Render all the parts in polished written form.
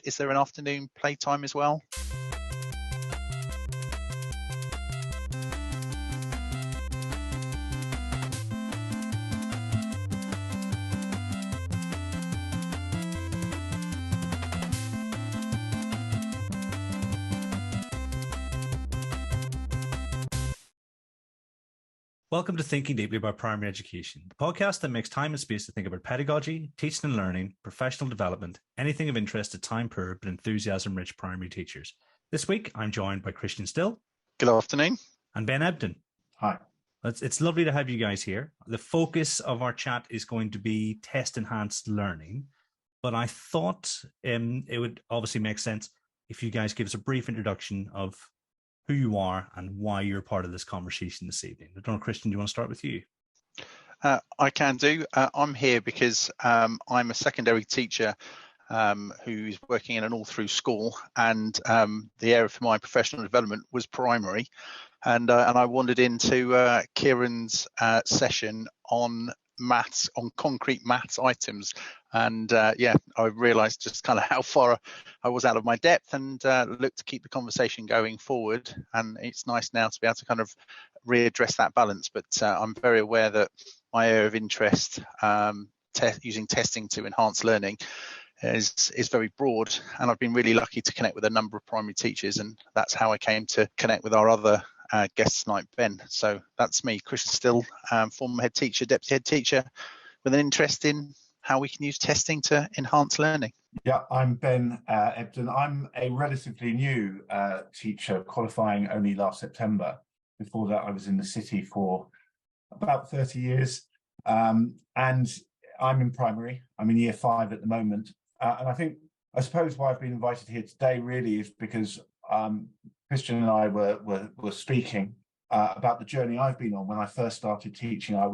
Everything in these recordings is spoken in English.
is there an afternoon playtime as well? Welcome to Thinking Deeply About Primary Education, the podcast that makes time and space to think about pedagogy, teaching and learning, professional development, anything of interest to time-poor but enthusiasm-rich primary teachers. This week, I'm joined by Kristian Still. Good afternoon. And Ben Ebdon. Hi. It's lovely to have you guys here. The focus of our chat is going to be test-enhanced learning, but I thought it would obviously make sense if you guys give us a brief introduction of who you are and why you're part of this conversation this evening. I don't know, Kristian, do you want to start with you? I can do. I'm here because I'm a secondary teacher who's working in an all-through school, and the area for my professional development was primary, and I wandered into Kieran's session on maths, on concrete maths items, and I realized just kind of how far I was out of my depth, and looked to keep the conversation going forward. And it's nice now to be able to kind of readdress that balance, but I'm very aware that my area of interest, using testing to enhance learning, is very broad, and I've been really lucky to connect with a number of primary teachers, and that's how I came to connect with our other guest tonight, Ben. So that's me, Kristian Still, former head teacher, deputy head teacher, with an interest in how we can use testing to enhance learning. Yeah, I'm Ben Ebdon. I'm a relatively new teacher, qualifying only last September. Before that, I was in the city for about 30 years, and I'm in primary. I'm in year 5 at the moment, and I suppose why I've been invited here today really is because Kristian and I were speaking about the journey I've been on. When I first started teaching, I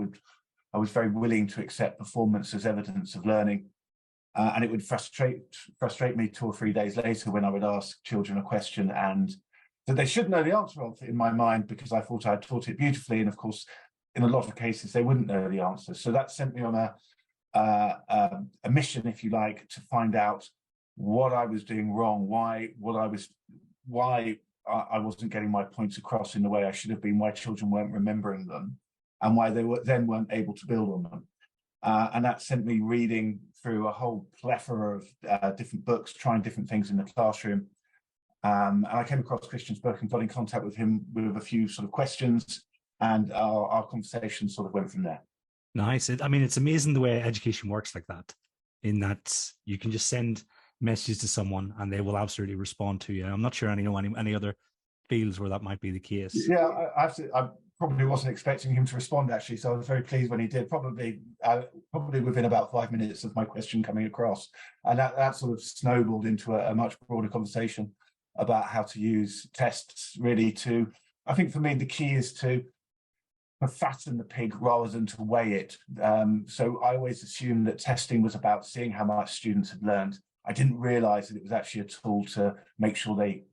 was very willing to accept performance as evidence of learning, and it would frustrate me 2 or 3 days later when I would ask children a question and that they should know the answer of, in my mind, because I thought I'd taught it beautifully, and of course, in a lot of cases, they wouldn't know the answer. So that sent me on a mission, if you like, to find out what I was doing wrong, why I wasn't getting my points across in the way I should have been, why children weren't remembering them, and why they then weren't able to build on them. And that sent me reading through a whole plethora of different books, trying different things in the classroom. And I came across Kristian's book and got in contact with him with a few sort of questions, and our conversation sort of went from there. Nice. It's amazing the way education works like that, in that you can just send messages to someone and they will absolutely respond to you. I'm not sure any other fields where that might be the case. Yeah, I probably wasn't expecting him to respond, actually, so I was very pleased when he did, probably within about 5 minutes of my question coming across. And that sort of snowballed into a much broader conversation about how to use tests, really, to, I think for me, the key is to fatten the pig rather than to weigh it. So I always assumed that testing was about seeing how much students had learned. I didn't realize that it was actually a tool to make sure they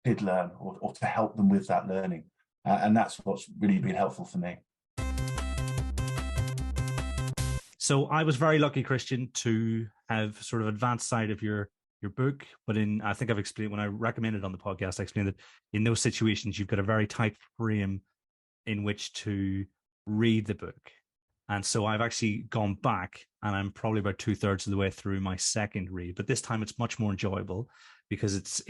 did learn, or to help them with that learning. And that's what's really been helpful for me. So I was very lucky, Kristian, to have sort of advanced side of your book, but I think I've explained, when I recommended on the podcast, I explained that in those situations, you've got a very tight frame in which to read the book. And so I've actually gone back, and I'm probably about 2/3 of the way through my second read, but this time it's much more enjoyable because it's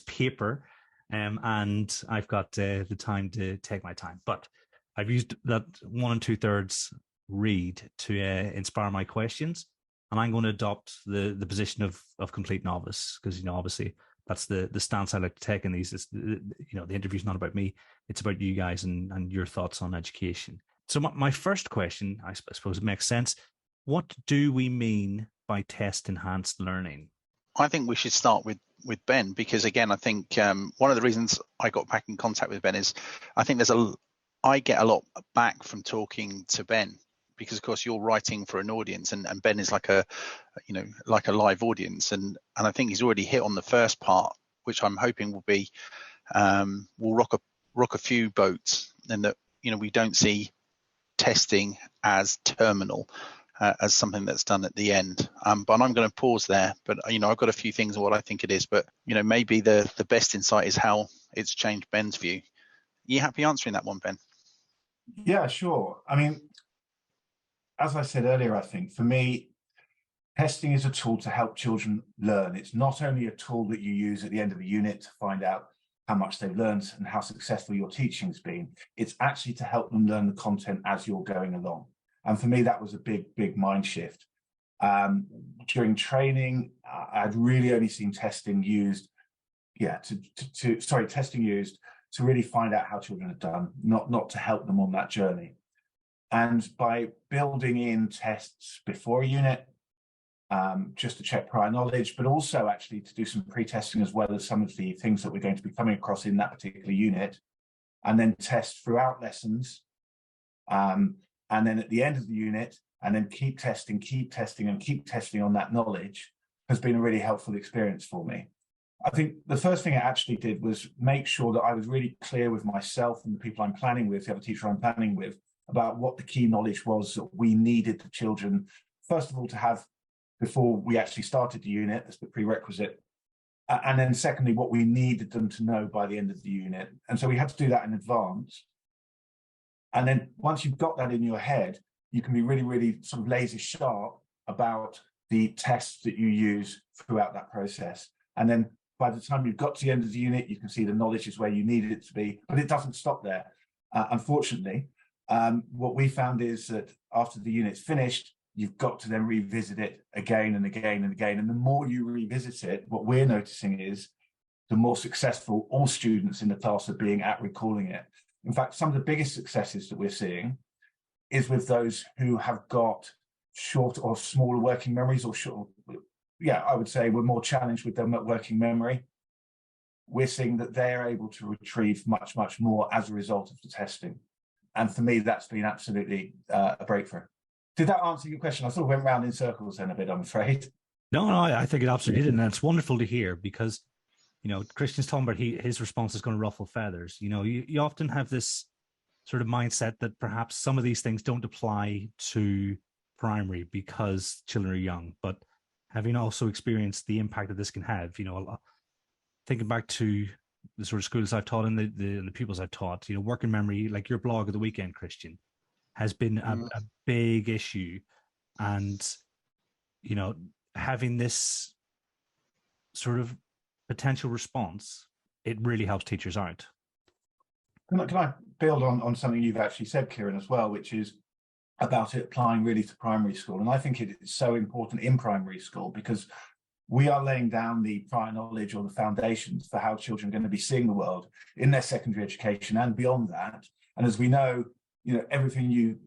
paper, and I've got the time to take my time. But I've used that 1 2/3 read to inspire my questions, and I'm going to adopt the position of complete novice, because obviously that's the stance I like to take in these. The interview's not about me; it's about you guys and your thoughts on education. So my first question, I suppose it makes sense. What do we mean by test-enhanced learning? I think we should start with Ben, because again, I think one of the reasons I got back in contact with Ben is I think I get a lot back from talking to Ben, because of course you're writing for an audience, and Ben is like a live audience, and I think he's already hit on the first part, which I'm hoping will be will rock a few boats, and that we don't see testing as terminal. as something that's done at the end. But I'm going to pause there. But I've got a few things on what I think it is. But maybe the best insight is how it's changed Ben's view. Are you happy answering that one, Ben? Yeah, sure. I mean, as I said earlier, I think for me, testing is a tool to help children learn. It's not only a tool that you use at the end of a unit to find out how much they've learned and how successful your teaching's been. It's actually to help them learn the content as you're going along. And for me, that was a big mind shift. During training, I'd really only seen testing used, testing used to really find out how children had done, not to help them on that journey. And by building in tests before a unit, just to check prior knowledge, but also actually to do some pre-testing as well as some of the things that we're going to be coming across in that particular unit, and then test throughout lessons, and then at the end of the unit, and then keep testing on that knowledge has been a really helpful experience for me. I think the first thing I actually did was make sure that I was really clear with myself and the people I'm planning with, the other teacher I'm planning with, about what the key knowledge was that we needed the children, first of all, to have before we actually started the unit as the prerequisite. And then secondly, what we needed them to know by the end of the unit. And so we had to do that in advance. And then once you've got that in your head, you can be really sort of laser sharp about the tests that you use throughout that process. And then by the time you've got to the end of the unit, you can see the knowledge is where you need it to be, but it doesn't stop there. Unfortunately, what we found is that after the unit's finished, you've got to then revisit it again and again and again. And the more you revisit it, what we're noticing is the more successful all students in the class are being at recalling it. In fact, some of the biggest successes that we're seeing is with those who have got short or smaller working memories, or short, I would say we're more challenged with them at working memory. We're seeing that they're able to retrieve much more as a result of the testing. And for me, that's been absolutely a breakthrough. Did that answer your question? I sort of went round in circles then a bit, I'm afraid. No, I think it absolutely did. And it's wonderful to hear because, Kristian's talking about his response is going to ruffle feathers. You often have this sort of mindset that perhaps some of these things don't apply to primary because children are young. But having also experienced the impact that this can have, thinking back to the sort of schools I've taught and the pupils I've taught, working memory, like your blog of the weekend, Kristian, has been a big issue. And, having this sort of potential response, it really helps teachers out. Can I build on something you've actually said, Kieran, as well, which is about it applying really to primary school. And I think it is so important in primary school because we are laying down the prior knowledge or the foundations for how children are going to be seeing the world in their secondary education and beyond that. And as we know, everything you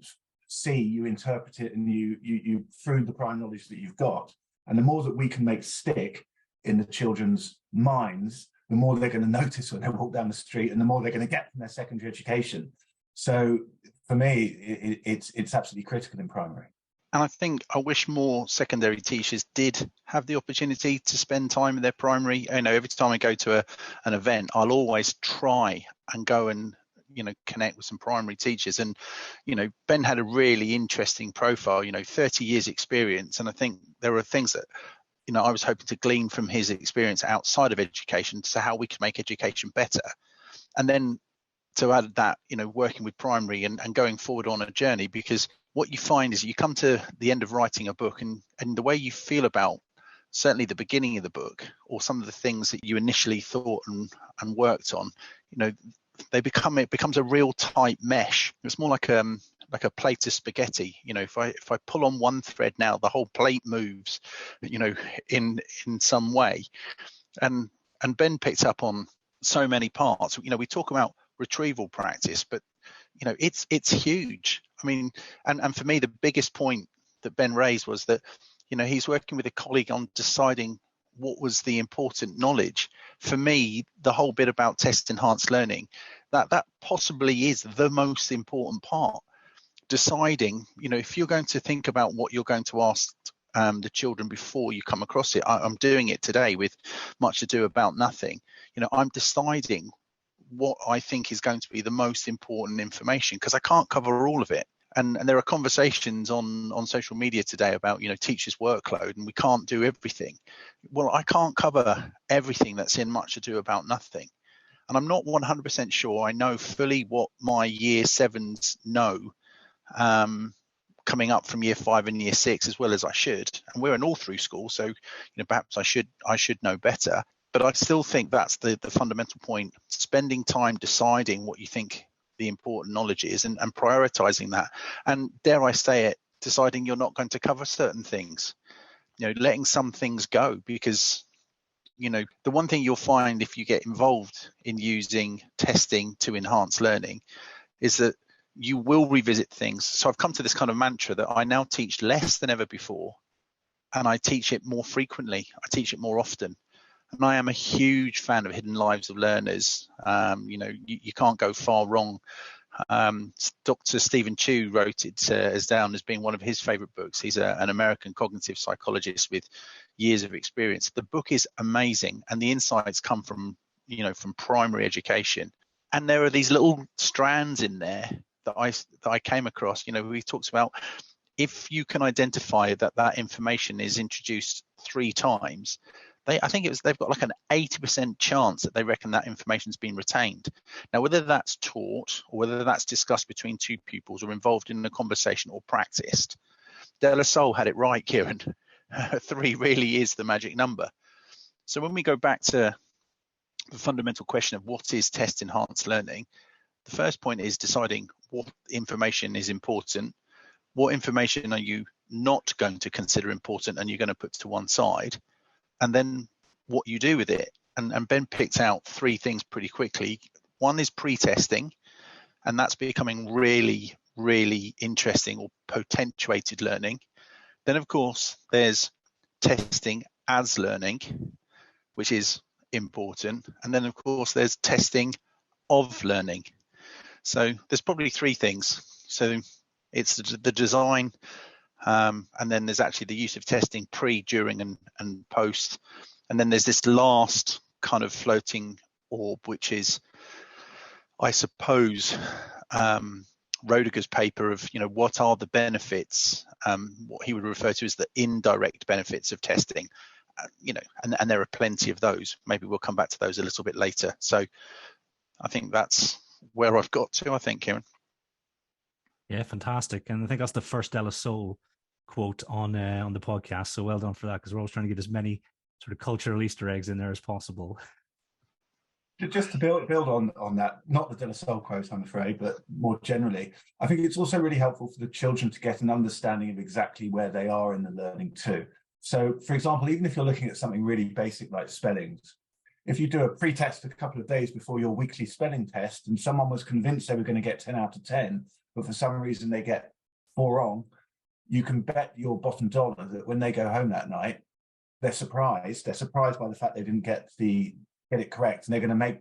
see, you interpret it, and you through the prior knowledge that you've got. And the more that we can make stick in the children's minds, the more they're going to notice when they walk down the street, and the more they're going to get from their secondary education. So for me, it's absolutely critical in primary. And I think I wish more secondary teachers did have the opportunity to spend time in their primary. Every time I go to an event, I'll always try and go and connect with some primary teachers. And Ben had a really interesting profile, 30 years experience, and I think there are things that I was hoping to glean from his experience outside of education to how we could make education better. And then to add that, working with primary and going forward on a journey, because what you find is you come to the end of writing a book, and the way you feel about certainly the beginning of the book, or some of the things that you initially thought and worked on, it becomes a real tight mesh. It's more like a plate of spaghetti. If I pull on one thread now, the whole plate moves, in some way. And Ben picked up on so many parts. We talk about retrieval practice, but it's huge. I mean, and for me, the biggest point that Ben raised was that he's working with a colleague on deciding what was the important knowledge. For me, the whole bit about test enhanced learning, that possibly is the most important part. Deciding, if you're going to think about what you're going to ask the children before you come across it. I'm doing it today with Much Ado About Nothing. I'm deciding what I think is going to be the most important information, because I can't cover all of it. And there are conversations on social media today about, teachers' workload, and we can't do everything. Well, I can't cover everything that's in Much Ado About Nothing. And I'm not 100% sure I know fully what my year sevens know coming up from year 5 and year 6 as well as I should. And we're an all through school, so perhaps I should know better. But I still think that's the fundamental point: spending time deciding what you think the important knowledge is, and prioritizing that. And dare I say it, deciding you're not going to cover certain things, letting some things go, because the one thing you'll find if you get involved in using testing to enhance learning is that you will revisit things. So I've come to this kind of mantra that I now teach less than ever before, and I teach it more frequently. I teach it more often. And I am a huge fan of Hidden Lives of Learners. You can't go far wrong. Dr. Stephen Chu wrote it as down as being one of his favorite books. He's an American cognitive psychologist with years of experience. The book is amazing, and the insights come from primary education. And there are these little strands in there that I came across. He talks about, if you can identify that information is introduced 3 times, they've got like an 80% chance that they reckon that information's been retained. Now, whether that's taught or whether that's discussed between 2 pupils or involved in a conversation or practiced, De La Salle had it right, Kieran. 3 really is the magic number. So when we go back to the fundamental question of what is test enhanced learning, the first point is deciding what information is important, what information are you not going to consider important and you're going to put to one side, and then what you do with it. And Ben picked out 3 things pretty quickly. One is pre-testing, and that's becoming really, really interesting, or potentiated learning. Then, of course, there's testing as learning, which is important. And then, of course, there's testing of learning. So there's probably 3 things. So it's the design, and then there's actually the use of testing pre, during, and post. And then there's this last kind of floating orb, which is, I suppose, Roediger's paper of, what are the benefits, what he would refer to as the indirect benefits of testing, and there are plenty of those. Maybe we'll come back to those a little bit later. So I think that's where I've got to, I think, Kieran. Yeah, fantastic. And I think that's the first De La Salle quote on the podcast. So well done for that, because we're always trying to get as many sort of cultural Easter eggs in there as possible. Just to build on that, not the De La Salle quote, I'm afraid, but more generally, I think it's also really helpful for the children to get an understanding of exactly where they are in the learning too. So, for example, even if you're looking at something really basic like spellings, if you do a pre-test a couple of days before your weekly spelling test and someone was convinced they were going to get 10 out of 10, but for some reason they get 4 wrong, you can bet your bottom dollar that when they go home that night, they're surprised. They're surprised by the fact they didn't get it correct, and they're going to make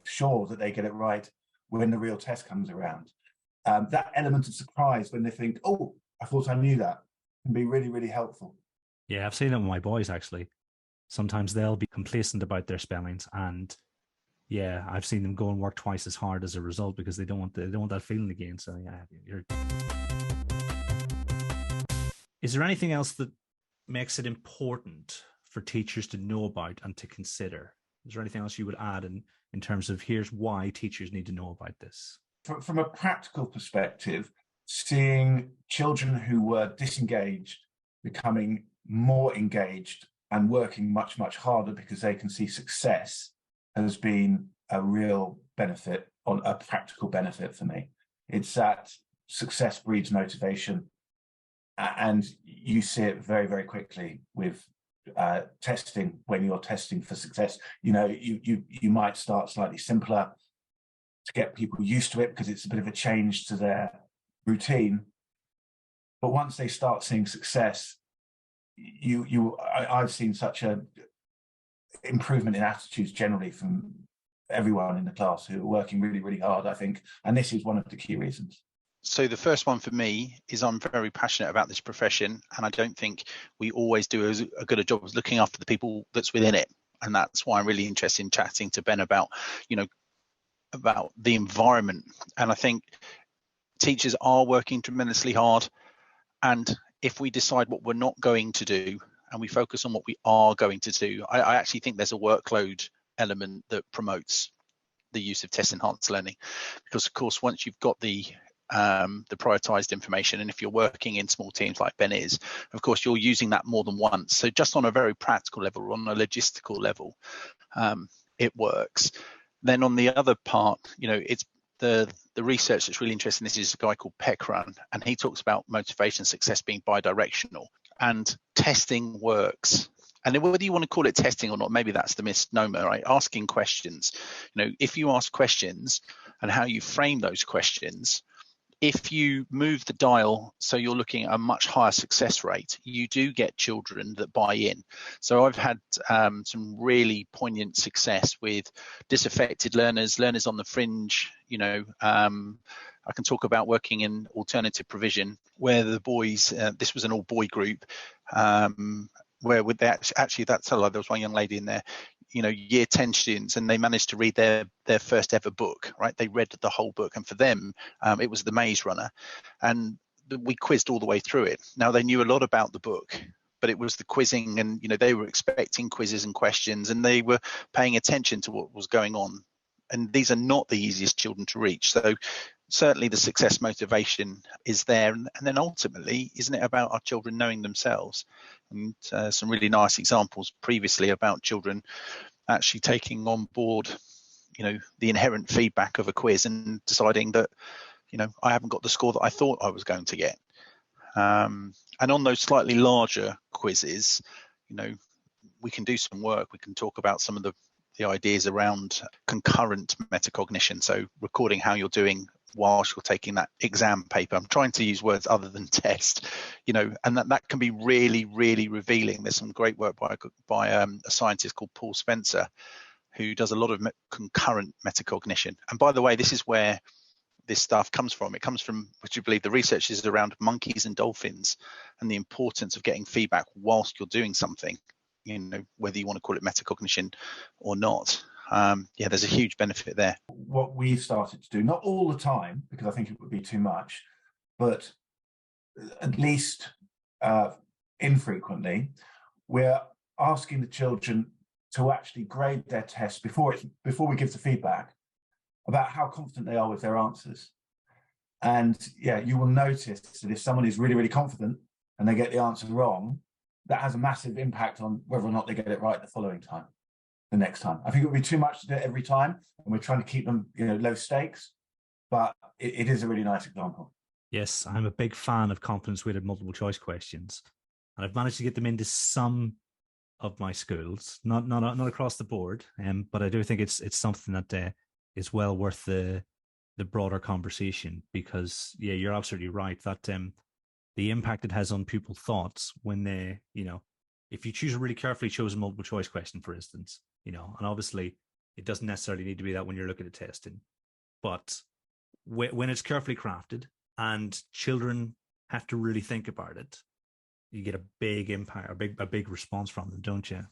sure that they get it right when the real test comes around. That element of surprise when they think, oh, I thought I knew that, can be really, really helpful. Yeah, I've seen it with my boys, actually. Sometimes they'll be complacent about their spellings, and yeah, I've seen them go and work twice as hard as a result because they don't want that feeling again. So yeah, Is there anything else that makes it important for teachers to know about and to consider? Is there anything else you would add in terms of here's why teachers need to know about this? From a practical perspective, seeing children who were disengaged becoming more engaged and working much, much harder because they can see success has been a real benefit, on a practical benefit for me. It's that success breeds motivation, and you see it very, very quickly with testing. When you're testing for success, you might start slightly simpler to get people used to it because it's a bit of a change to their routine. But once they start seeing success, I've seen such a improvement in attitudes generally from everyone in the class who are working really, really hard, I think, and this is one of the key reasons. So the first one for me is I'm very passionate about this profession, and I don't think we always do as good a job of looking after the people that's within it. And that's why I'm really interested in chatting to Ben about, about the environment. And I think teachers are working tremendously hard, and if we decide what we're not going to do and we focus on what we are going to do, I actually think there's a workload element that promotes the use of test enhanced learning, because of course once you've got the prioritized information, and if you're working in small teams like Ben is, of course you're using that more than once. So just on a very practical level, on a logistical level, it works. Then on the other part, it's the research that's really interesting. This is a guy called Peckrun, and he talks about motivation success being bidirectional, and testing works. And whether you want to call it testing or not, maybe that's the misnomer, right? Asking questions. If you ask questions and how you frame those questions, if you move the dial so you're looking at a much higher success rate, you do get children that buy in. So I've had some really poignant success with disaffected learners on the fringe. I can talk about working in alternative provision where the boys, this was an all-boy group, where with that, actually that's there was one young lady in there, year 10 students, and they managed to read their first ever book, right? They read the whole book, and for them it was The Maze Runner, and we quizzed all the way through it. Now they knew a lot about the book, but it was the quizzing, and they were expecting quizzes and questions, and they were paying attention to what was going on. And these are not the easiest children to reach. So certainly the success motivation is there, and then ultimately, isn't it about our children knowing themselves? And some really nice examples previously about children actually taking on board the inherent feedback of a quiz and deciding that I haven't got the score that I thought I was going to get. And on those slightly larger quizzes, we can do some work. We can talk about some of the ideas around concurrent metacognition, so recording how you're doing whilst you're taking that exam paper. I'm trying to use words other than test, and that can be really, really revealing. There's some great work by a scientist called Paul Spencer, who does a lot of concurrent metacognition. And by the way, this is where this stuff comes from. It comes from, would you believe, the research is around monkeys and dolphins and the importance of getting feedback whilst you're doing something, whether you want to call it metacognition or not. There's a huge benefit there. What we've started to do, not all the time, because I think it would be too much, but at least infrequently, we're asking the children to actually grade their tests before we give the feedback about how confident they are with their answers. And you will notice that if someone is really, really confident and they get the answer wrong, that has a massive impact on whether or not they get it right the following time, the next time. I think it would be too much to do it every time, and we're trying to keep them, low stakes, but it is a really nice example. Yes, I'm a big fan of confidence-weighted multiple choice questions, and I've managed to get them into some of my schools, not across the board, but I do think it's something that is well worth the broader conversation, because you're absolutely right that the impact it has on people's thoughts when they, if you choose a really carefully chosen multiple choice question, for instance, and obviously it doesn't necessarily need to be that when you're looking at testing, but when it's carefully crafted and children have to really think about it, you get a big impact, a big response from them, don't you?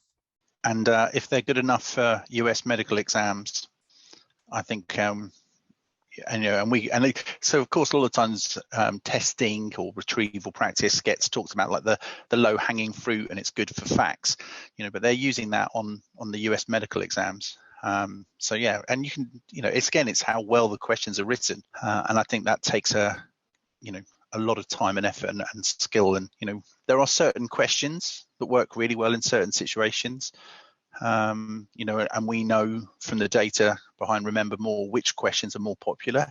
And if they're good enough for US medical exams, I think so of course a lot of times testing or retrieval practice gets talked about like the low hanging fruit, and it's good for facts, but they're using that on the US medical exams. And you can, it's how well the questions are written, and I think that takes a lot of time and effort and skill. And there are certain questions that work really well in certain situations. And we know from the data behind Remember More which questions are more popular.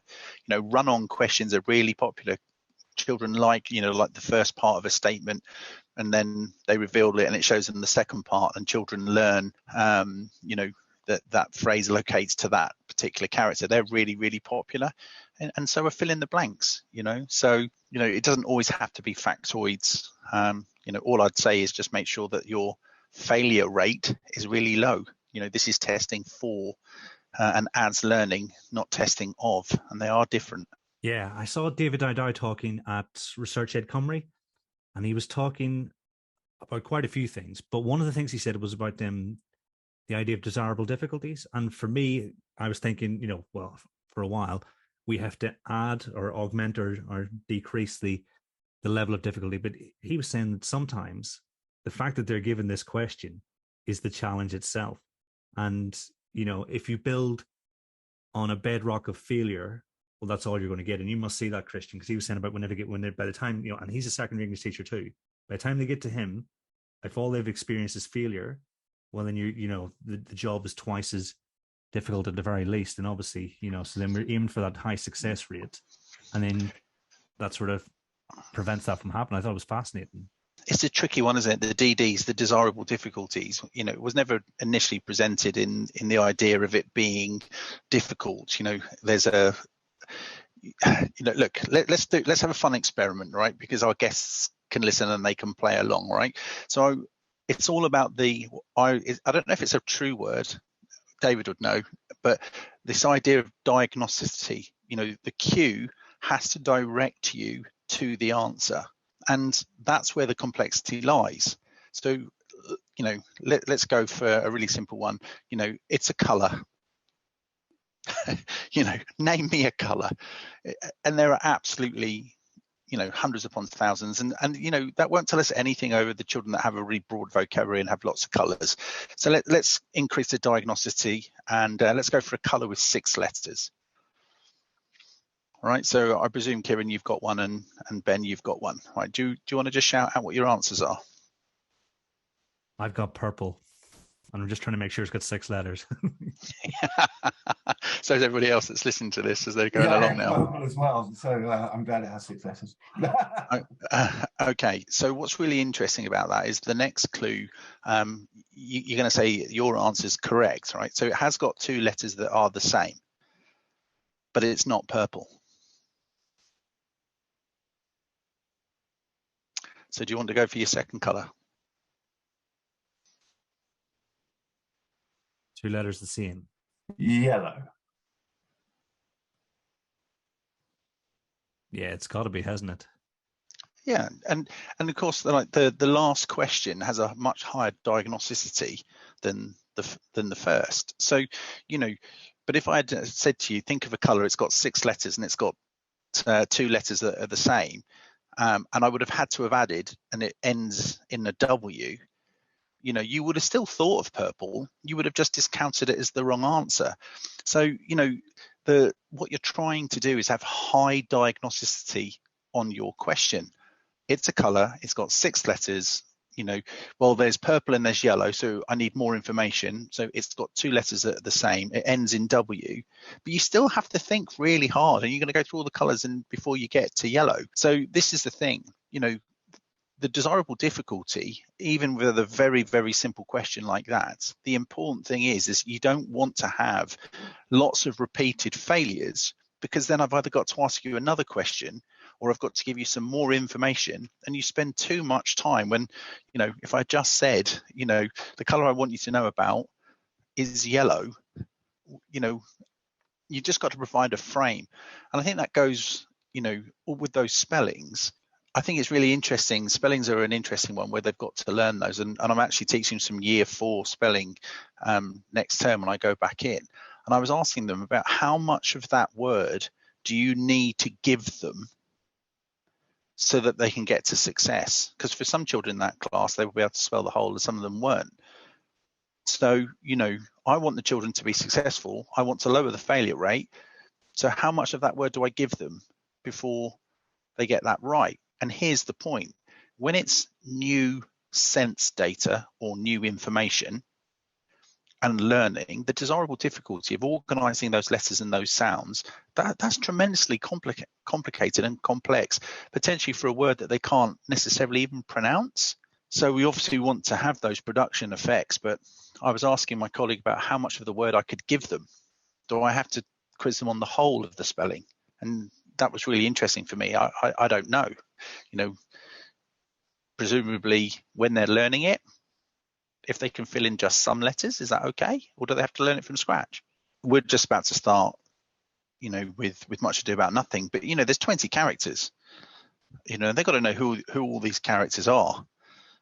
Run-on questions are really popular. Children like the first part of a statement, and then they reveal it and it shows them the second part, and children learn that phrase locates to that particular character. They're really, really popular, and so are fill in the blanks. So it doesn't always have to be factoids. All I'd say is just make sure that your failure rate is really low. This is testing for and as learning, not testing of, and they are different. Yeah, I saw David Dowdow talking at Research Ed Cymru, and he was talking about quite a few things, but one of the things he said was about the idea of desirable difficulties. And for me, I was thinking, for a while, we have to add or augment or decrease the level of difficulty. But he was saying that sometimes the fact that they're given this question is the challenge itself. And, if you build on a bedrock of failure, well, that's all you're going to get. And you must see that, Kristian, because he was saying about by the time, and he's a secondary English teacher too, by the time they get to him, if all they've experienced is failure, well, then the job is twice as difficult at the very least. And obviously, so then we're aiming for that high success rate. And then that sort of prevents that from happening. I thought it was fascinating. It's a tricky one, isn't it? The DDs, the desirable difficulties, it was never initially presented in the idea of it being difficult. There's a, look, let's have a fun experiment, right? Because our guests can listen and they can play along, right? So it's all about I don't know if it's a true word, David would know, but this idea of diagnosticity, the cue has to direct you to the answer. And that's where the complexity lies. So, let's go for a really simple one. It's a color. Name me a color. And there are absolutely, hundreds upon thousands. And that won't tell us anything over the children that have a really broad vocabulary and have lots of colors. So let's increase the diagnosticity and let's go for a color with 6 letters. All right, so I presume, Kieran, you've got one, and Ben, you've got one. Right, do you want to just shout out what your answers are? I've got purple, and I'm just trying to make sure it's got 6 letters. So is everybody else that's listening to this as they're going along now. Purple as well, so I'm glad it has 6 letters. Okay, so what's really interesting about that is the next clue. You're going to say your answer is correct, right? So it has got 2 letters that are the same, but it's not purple. So do you want to go for your second color? 2 letters the same. Yellow. Yeah, it's got to be, hasn't it? Yeah, and of course, the last question has a much higher diagnosticity than the first. So, but if I had said to you, think of a color, it's got 6 letters and it's got 2 letters that are the same. And I would have had to have added, and it ends in a W, you would have still thought of purple. You would have just discounted it as the wrong answer. So, what you're trying to do is have high diagnosticity on your question. It's a color, it's got 6 letters, well, there's purple and there's yellow, so I need more information. So it's got 2 letters that are the same. It ends in W, but you still have to think really hard, and you're going to go through all the colors and before you get to yellow. So this is the thing, the desirable difficulty, even with a very, very simple question like that, the important thing is you don't want to have lots of repeated failures, because then I've either got to ask you another question or I've got to give you some more information, and you spend too much time when, if I just said, the color I want you to know about is yellow, you just got to provide a frame. And I think that goes, with those spellings. I think it's really interesting. Spellings are an interesting one where they've got to learn those. And I'm actually teaching some year 4 spelling next term when I go back in. And I was asking them about how much of that word do you need to give them so that they can get to success? Because for some children in that class, they will be able to spell the whole, and some of them weren't. So, I want the children to be successful. I want to lower the failure rate. So how much of that word do I give them before they get that right? And here's the point. When it's new sense data or new information and learning, the desirable difficulty of organizing those letters and those sounds, that's tremendously complicated and complex, potentially for a word that they can't necessarily even pronounce. So we obviously want to have those production effects, but I was asking my colleague about how much of the word I could give them. Do I have to quiz them on the whole of the spelling? And that was really interesting for me. I don't know. Presumably when they're learning it, if they can fill in just some letters, is that okay? Or do they have to learn it from scratch? We're just about to start, with Much Ado About Nothing, but there's 20 characters, they've got to know who all these characters are,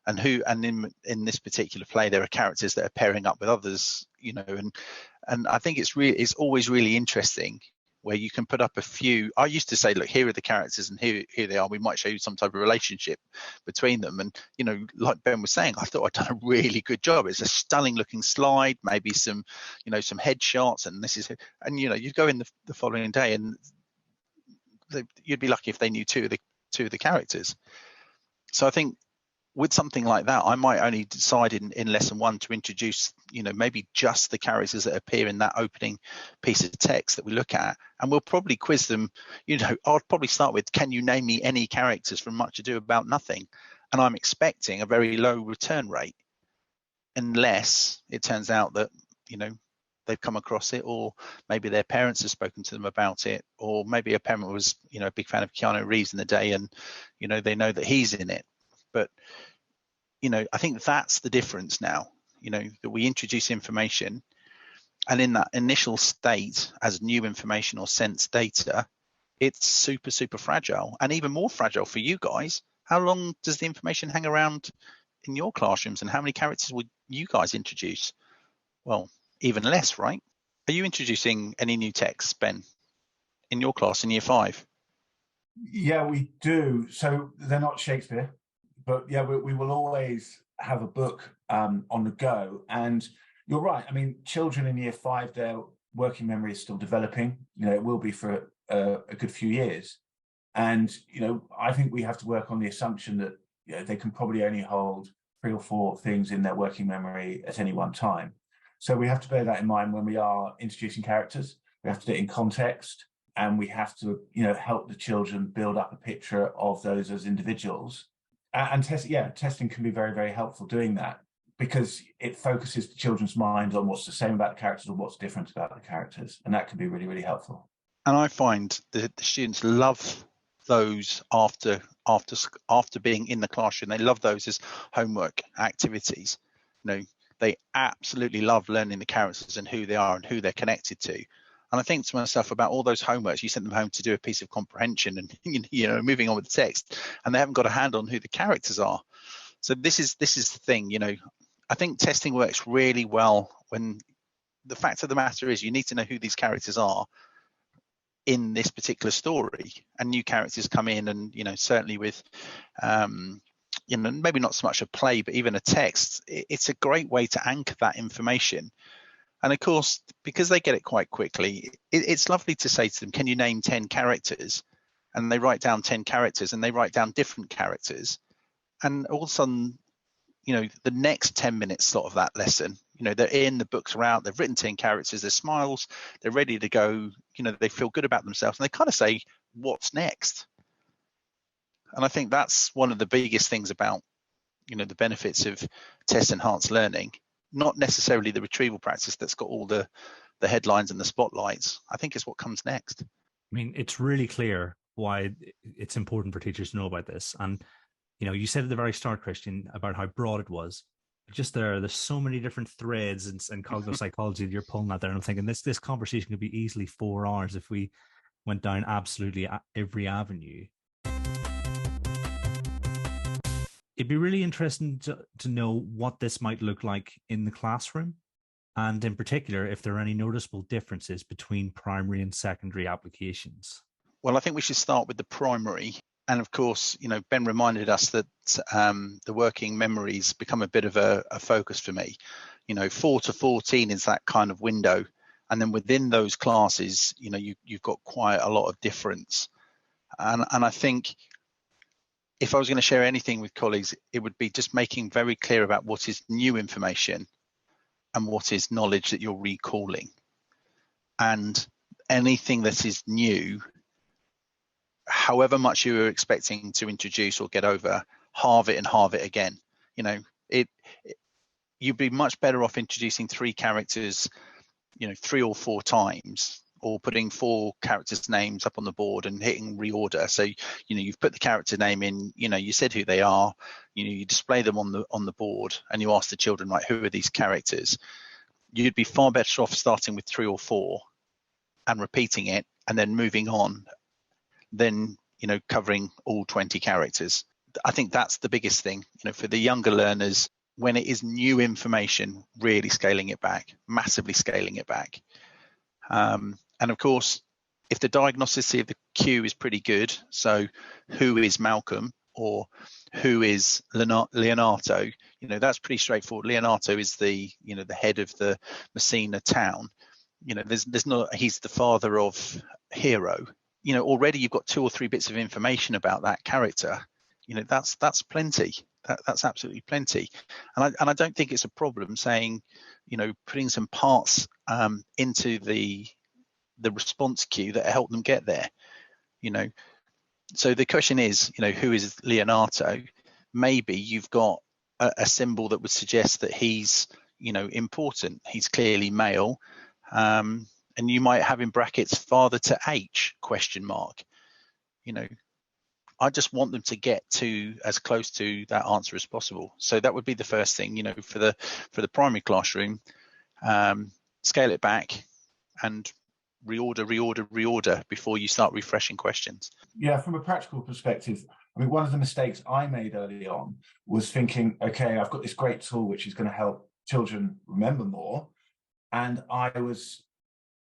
and in this particular play, there are characters that are pairing up with others, and I think it's always really interesting where you can put up a few. I used to say, look, here are the characters and here they are. We might show you some type of relationship between them. And, like Ben was saying, I thought I'd done a really good job. It's a stunning looking slide, maybe some headshots, and and you'd go in the following day and you'd be lucky if they knew two of the characters. So I think with something like that, I might only decide in lesson 1 to introduce, maybe just the characters that appear in that opening piece of text that we look at. And we'll probably quiz them. I'll probably start with, can you name me any characters from Much Ado About Nothing? And I'm expecting a very low return rate, unless it turns out that, they've come across it, or maybe their parents have spoken to them about it, or maybe a parent was, a big fan of Keanu Reeves in the day and, they know that he's in it. But, I think that's the difference now, that we introduce information, and in that initial state as new information or sense data, it's super, super fragile, and even more fragile for you guys. How long does the information hang around in your classrooms, and how many characters would you guys introduce? Well, even less, right? Are you introducing any new texts, Ben, in your class in year 5? Yeah, we do. So they're not Shakespeare, but yeah, we will always have a book on the go. And you're right. I mean, children in year 5, their working memory is still developing. It will be for a good few years. And, I think we have to work on the assumption that they can probably only hold 3 or 4 things in their working memory at any one time. So we have to bear that in mind when we are introducing characters. We have to do it in context, and we have to, help the children build up a picture of those as individuals. And testing can be very, very helpful doing that, because it focuses the children's mind on what's the same about the characters or what's different about the characters. And that can be really, really helpful. And I find that the students love those after being in the classroom. They love those as homework activities. They absolutely love learning the characters and who they are and who they're connected to. And I think to myself about all those homeworks, you sent them home to do a piece of comprehension and, moving on with the text, and they haven't got a hand on who the characters are. So this is the thing, I think testing works really well when the fact of the matter is you need to know who these characters are in this particular story, and new characters come in, and, certainly with, maybe not so much a play, but even a text, it's a great way to anchor that information. And of course, because they get it quite quickly, it's lovely to say to them, can you name 10 characters? And they write down 10 characters, and they write down different characters. And all of a sudden, the next 10 minute slot of that lesson, they're in, the books are out, they've written 10 characters, their smiles, they're ready to go, they feel good about themselves, and they kind of say, what's next? And I think that's one of the biggest things about, the benefits of test enhanced learning, not necessarily the retrieval practice that's got all the headlines and the spotlights. I think it's what comes next. I mean, it's really clear why it's important for teachers to know about this. And, you said at the very start, Kristian, about how broad it was. Just there's so many different threads and cognitive psychology that you're pulling out there. And I'm thinking this conversation could be easily 4 hours if we went down absolutely every avenue. It'd be really interesting to know what this might look like in the classroom, and in particular, if there are any noticeable differences between primary and secondary applications. Well, I think we should start with the primary. And of course, Ben reminded us that the working memories become a bit of a focus for me. 4 to 14 is that kind of window. And then within those classes, you've got quite a lot of difference. And I think if I was going to share anything with colleagues, it would be just making very clear about what is new information and what is knowledge that you're recalling. And anything that is new, however much you were expecting to introduce or get over, halve it and halve it again. You'd be much better off introducing 3 characters, 3 or 4 times, or putting 4 characters' names up on the board and hitting reorder. So, you've put the character name in, you said who they are, you display them on the board, and you ask the children, right, who are these characters? You'd be far better off starting with 3 or 4 and repeating it and then moving on than, covering all 20 characters. I think that's the biggest thing, for the younger learners, when it is new information, really scaling it back, massively scaling it back. And of course, if the diagnosis of the cue is pretty good, so who is Malcolm or who is Leonardo, that's pretty straightforward. Leonardo is the head of the Messina town. There's not, he's the father of Hero. Already you've got 2 or 3 bits of information about that character. That's plenty. That's absolutely plenty. And I don't think it's a problem saying, putting some parts into the response queue that help them get there. So the question is, who is Leonardo? Maybe you've got a symbol that would suggest that he's, important. He's clearly male. And you might have in brackets father to H ? I just want them to get to as close to that answer as possible. So that would be the first thing, for the primary classroom, scale it back and reorder before you start refreshing questions. Yeah, from a practical perspective, I mean, one of the mistakes I made early on was thinking, okay, I've got this great tool which is going to help children remember more. And I was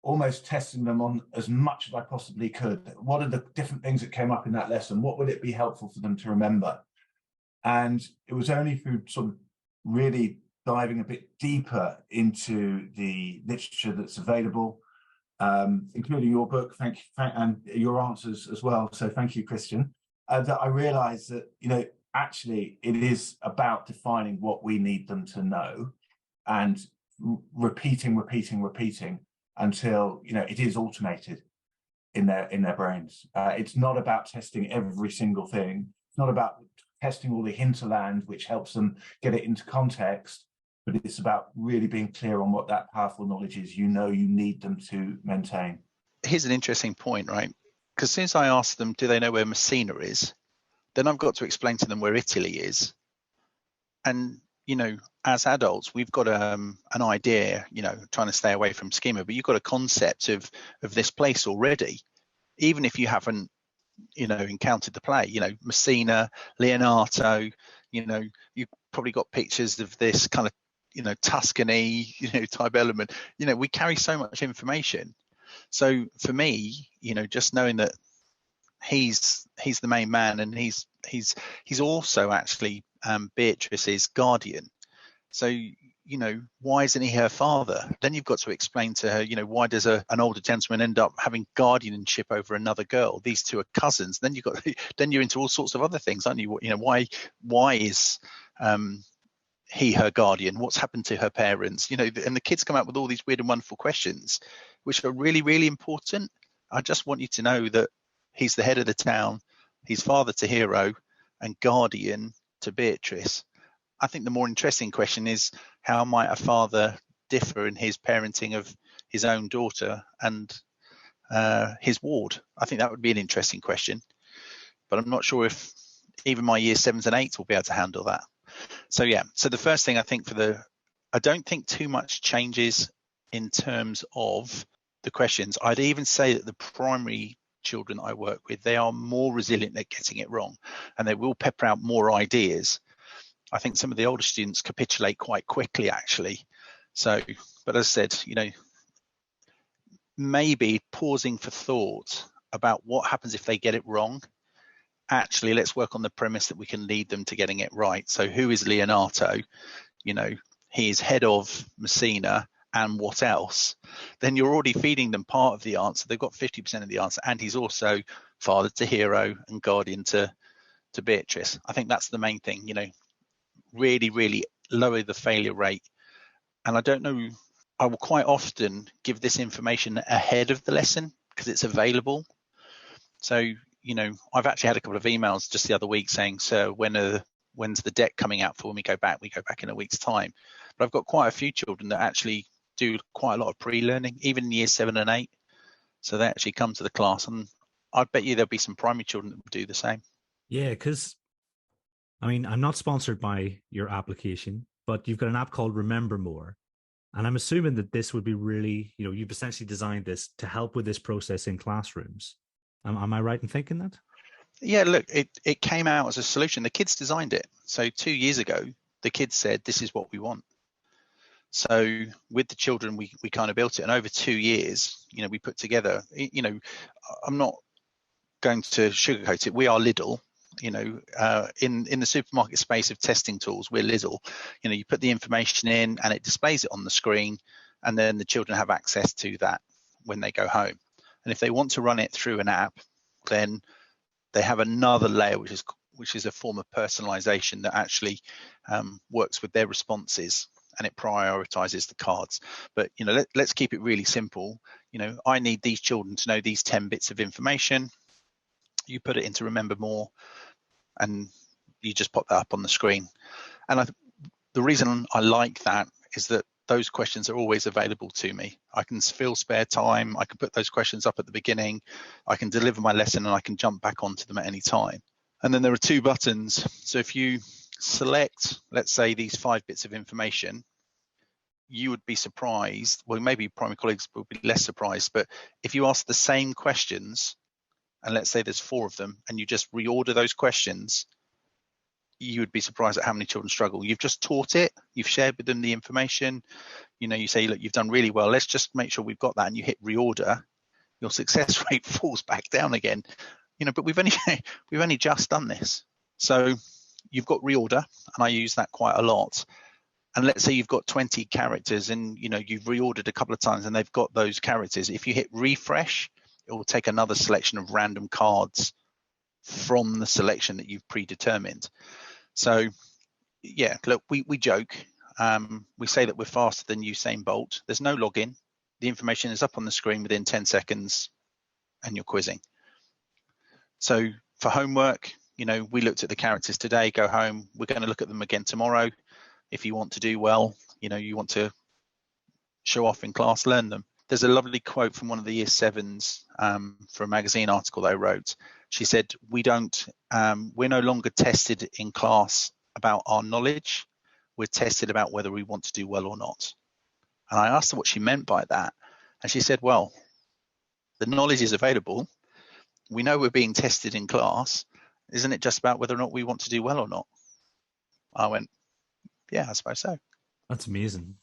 almost testing them on as much as I possibly could. What are the different things that came up in that lesson? What would it be helpful for them to remember? And it was only through sort of really diving a bit deeper into the literature that's available, including your book, thank you, and your answers as well. So thank you, Kristian, that I realized that, actually it is about defining what we need them to know and repeating until it is automated in their brains. It's not about testing every single thing. It's not about testing all the hinterland, which helps them get it into context, but it's about really being clear on what that powerful knowledge is you need them to maintain. Here's an interesting point, right? Because as soon as I ask them, do they know where Messina is? Then I've got to explain to them where Italy is. And as adults, we've got an idea, trying to stay away from schema, but you've got a concept of this place already, even if you haven't, encountered the play. Messina, Leonardo, you've probably got pictures of this kind of, Tuscany, type element. We carry so much information. So for me, just knowing that he's the main man and he's also actually Beatrice's guardian. So, why isn't he her father? Then you've got to explain to her, why does an older gentleman end up having guardianship over another girl? These two are cousins. Then you're into all sorts of other things, aren't you? Why is he her guardian? What's happened to her parents? And the kids come out with all these weird and wonderful questions, which are really, really important. I just want you to know that he's the head of the town, he's father to Hero, and guardian to Beatrice. I think the more interesting question is, how might a father differ in his parenting of his own daughter and his ward? I think that would be an interesting question, but I'm not sure if even my year 7s and 8s will be able to handle that. So the first thing I think I don't think too much changes in terms of the questions. I'd even say that the primary children I work with, they are more resilient at getting it wrong, and they will pepper out more ideas. I think some of the older students capitulate quite quickly, actually. So, but as I said, maybe pausing for thought about what happens if they get it wrong. Actually, let's work on the premise that we can lead them to getting it right. So who is Leonardo? He is head of Messina, and what else? Then you're already feeding them part of the answer. They've got 50% of the answer, and he's also father to Hero and guardian to Beatrice. I think that's the main thing, really, really lower the failure rate. And I don't know, I will quite often give this information ahead of the lesson because it's available. So, I've actually had a couple of emails just the other week saying, "Sir, when's the deck coming out for when we go back? We go back in a week's time." But I've got quite a few children that actually do quite a lot of pre-learning, even in year 7 and 8. So they actually come to the class, and I bet you there'll be some primary children that will do the same. Yeah, because I'm not sponsored by your application, but you've got an app called Remember More. And I'm assuming that this would be really, you've essentially designed this to help with this process in classrooms. Am I right in thinking that? Yeah, look, it came out as a solution. The kids designed it. So 2 years ago, the kids said, this is what we want. So with the children, we kind of built it, and over 2 years, we put together, I'm not going to sugarcoat it. We are Lidl, in the supermarket space of testing tools, we're Lidl. You put the information in and it displays it on the screen, and then the children have access to that when they go home. And if they want to run it through an app, then they have another layer, which is a form of personalization that actually works with their responses, and it prioritizes the cards. But let's keep it really simple. I need these children to know these 10 bits of information. You put it into Remember More, and you just pop that up on the screen. And the reason I like that is that those questions are always available to me. I can fill spare time. I can put those questions up at the beginning. I can deliver my lesson, and I can jump back onto them at any time. And then there are 2 buttons. So if you select, let's say, these 5 bits of information, you would be surprised. Well, maybe primary colleagues will be less surprised, but if you ask the same questions, and let's say there's 4 of them, and you just reorder those questions, you would be surprised at how many children struggle. You've just taught it, you've shared with them the information, you say, look, you've done really well, let's just make sure we've got that, and you hit reorder, your success rate falls back down again. But we've only just done this. So you've got reorder, and I use that quite a lot. And let's say you've got 20 characters, and you've reordered a couple of times and they've got those characters. If you hit refresh, it will take another selection of random cards from the selection that you've predetermined. So yeah, look, we joke. We say that we're faster than Usain Bolt. There's no login. The information is up on the screen within 10 seconds and you're quizzing. So for homework, we looked at the characters today, go home. We're going to look at them again tomorrow. If you want to do well, you want to show off in class, learn them. There's a lovely quote from one of the year 7s for a magazine article that I wrote. She said, we're no longer tested in class about our knowledge. We're tested about whether we want to do well or not. And I asked her what she meant by that. And she said, well, the knowledge is available. We know we're being tested in class. Isn't it just about whether or not we want to do well or not? I went, yeah, I suppose so. That's amazing.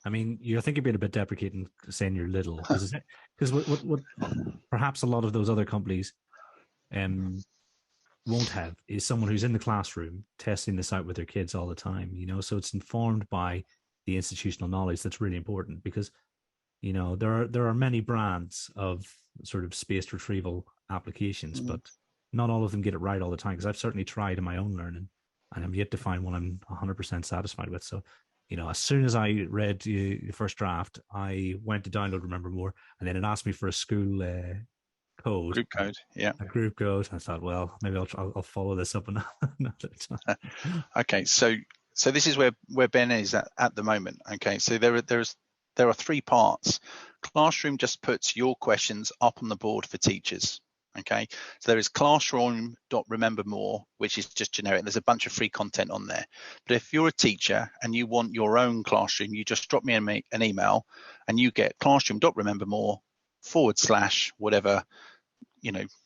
I mean, I think you're being a bit deprecating saying you're little, because what perhaps a lot of those other companies won't have is someone who's in the classroom testing this out with their kids all the time, so it's informed by the institutional knowledge. That's really important, because there are many brands of sort of spaced retrieval applications, but not all of them get it right all the time, because I've certainly tried in my own learning and I'm yet to find one I'm 100% satisfied with. So as soon as I read the first draft, I went to download Remember More, and then it asked me for a school code. Group code, yeah. A group code. I thought, well, maybe I'll follow this up another time. Okay, so this is where Ben is at the moment. Okay, so there are 3 parts. Classroom just puts your questions up on the board for teachers. Okay, so there is classroom.remembermore, which is just generic. There's a bunch of free content on there. But if you're a teacher and you want your own classroom, you just drop me an email and you get classroom.remembermore / whatever,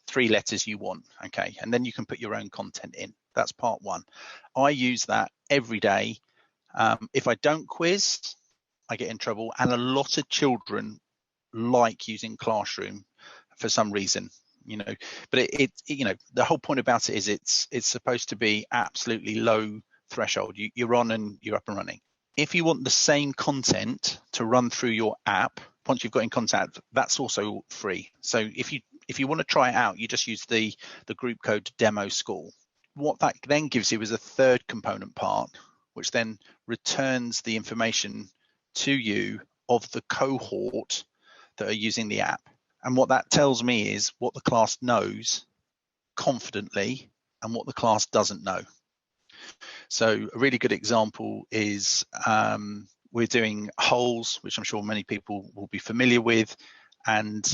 3 letters you want. Okay, and then you can put your own content in. That's part 1. I use that every day. If I don't quiz, I get in trouble. And a lot of children like using Classroom for some reason. But it the whole point about it is it's supposed to be absolutely low threshold. You're on and you're up and running. If you want the same content to run through your app once you've got in contact, that's also free. So if you want to try it out, you just use the group code demo school. What that then gives you is a third component part, which then returns the information to you of the cohort that are using the app. And what that tells me is what the class knows confidently and what the class doesn't know. So a really good example is we're doing holes, which I'm sure many people will be familiar with. And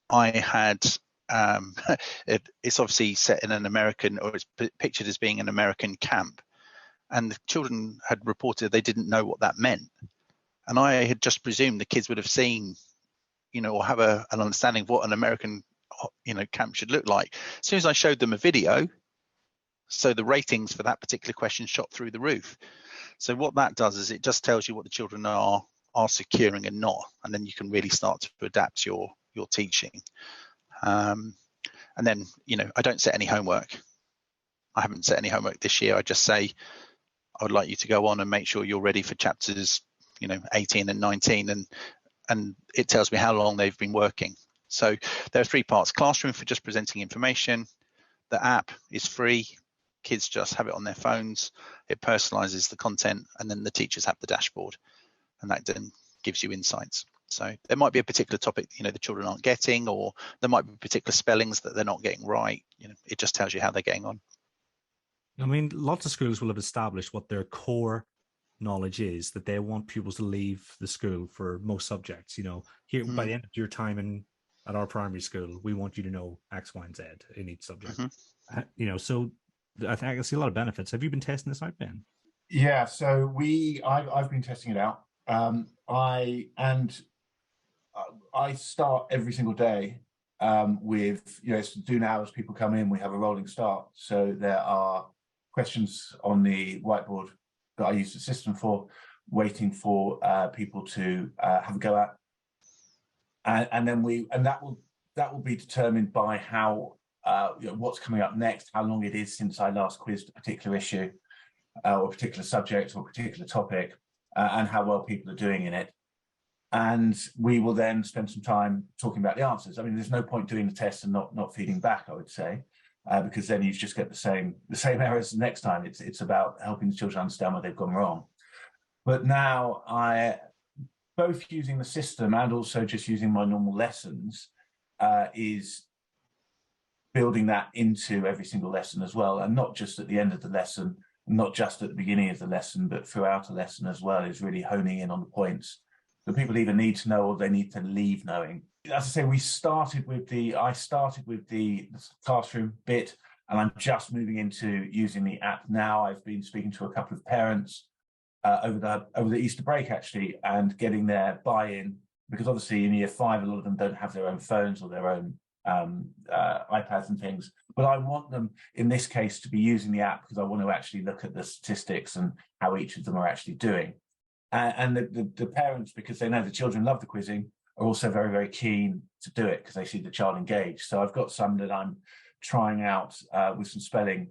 I had, it's obviously set in an American, or it's pictured as being an American camp. And the children had reported they didn't know what that meant. And I had just presumed the kids would have seen, or have an understanding of what an American, camp should look like. As soon as I showed them a video, so the ratings for that particular question shot through the roof. So what that does is it just tells you what the children are securing and not, and then you can really start to adapt your teaching. And then, I don't set any homework. I haven't set any homework this year. I just say, I would like you to go on and make sure you're ready for chapters, 18 and 19, and it tells me how long they've been working. So there are 3 parts: classroom for just presenting information. The app is free. Kids just have it on their phones. It personalizes the content, and then the teachers have the dashboard, and that then gives you insights. So there might be a particular topic, the children aren't getting, or there might be particular spellings that they're not getting right. It just tells you how they're getting on. I mean, lots of schools will have established what their core knowledge is, that they want pupils to leave the school for most subjects. Here by the end of your time at our primary school, we want you to know X, Y, and Z in each subject. So I think I can see a lot of benefits. Have you been testing this out, Ben? Yeah, so I've been testing it out. I start every single day with, do now as people come in, we have a rolling start. So there are questions on the whiteboard that I use the system for, waiting for people to have a go at. And that will be determined by how, what's coming up next, how long it is since I last quizzed a particular issue or a particular subject or a particular topic, and how well people are doing in it. And we will then spend some time talking about the answers. I mean, there's no point doing the test and not feeding back, I would say, because then you just get the same errors the next time. It's about helping the children understand where they've gone wrong. But now both using the system and also just using my normal lessons is building that into every single lesson as well, and not just at the end of the lesson, not just at the beginning of the lesson, but throughout a lesson as well, is really honing in on the points that people either need to know or they need to leave knowing. As I say, I started with the classroom bit, and I'm just moving into using the app now. I've been speaking to a couple of parents over the Easter break, actually, and getting their buy-in, because obviously in year 5, a lot of them don't have their own phones or their own iPads and things. But I want them, in this case, to be using the app because I want to actually look at the statistics and how each of them are actually doing. And the parents, because they know the children love the quizzing, are also very, very keen to do it because they see the child engaged. So I've got some that I'm trying out with some spelling,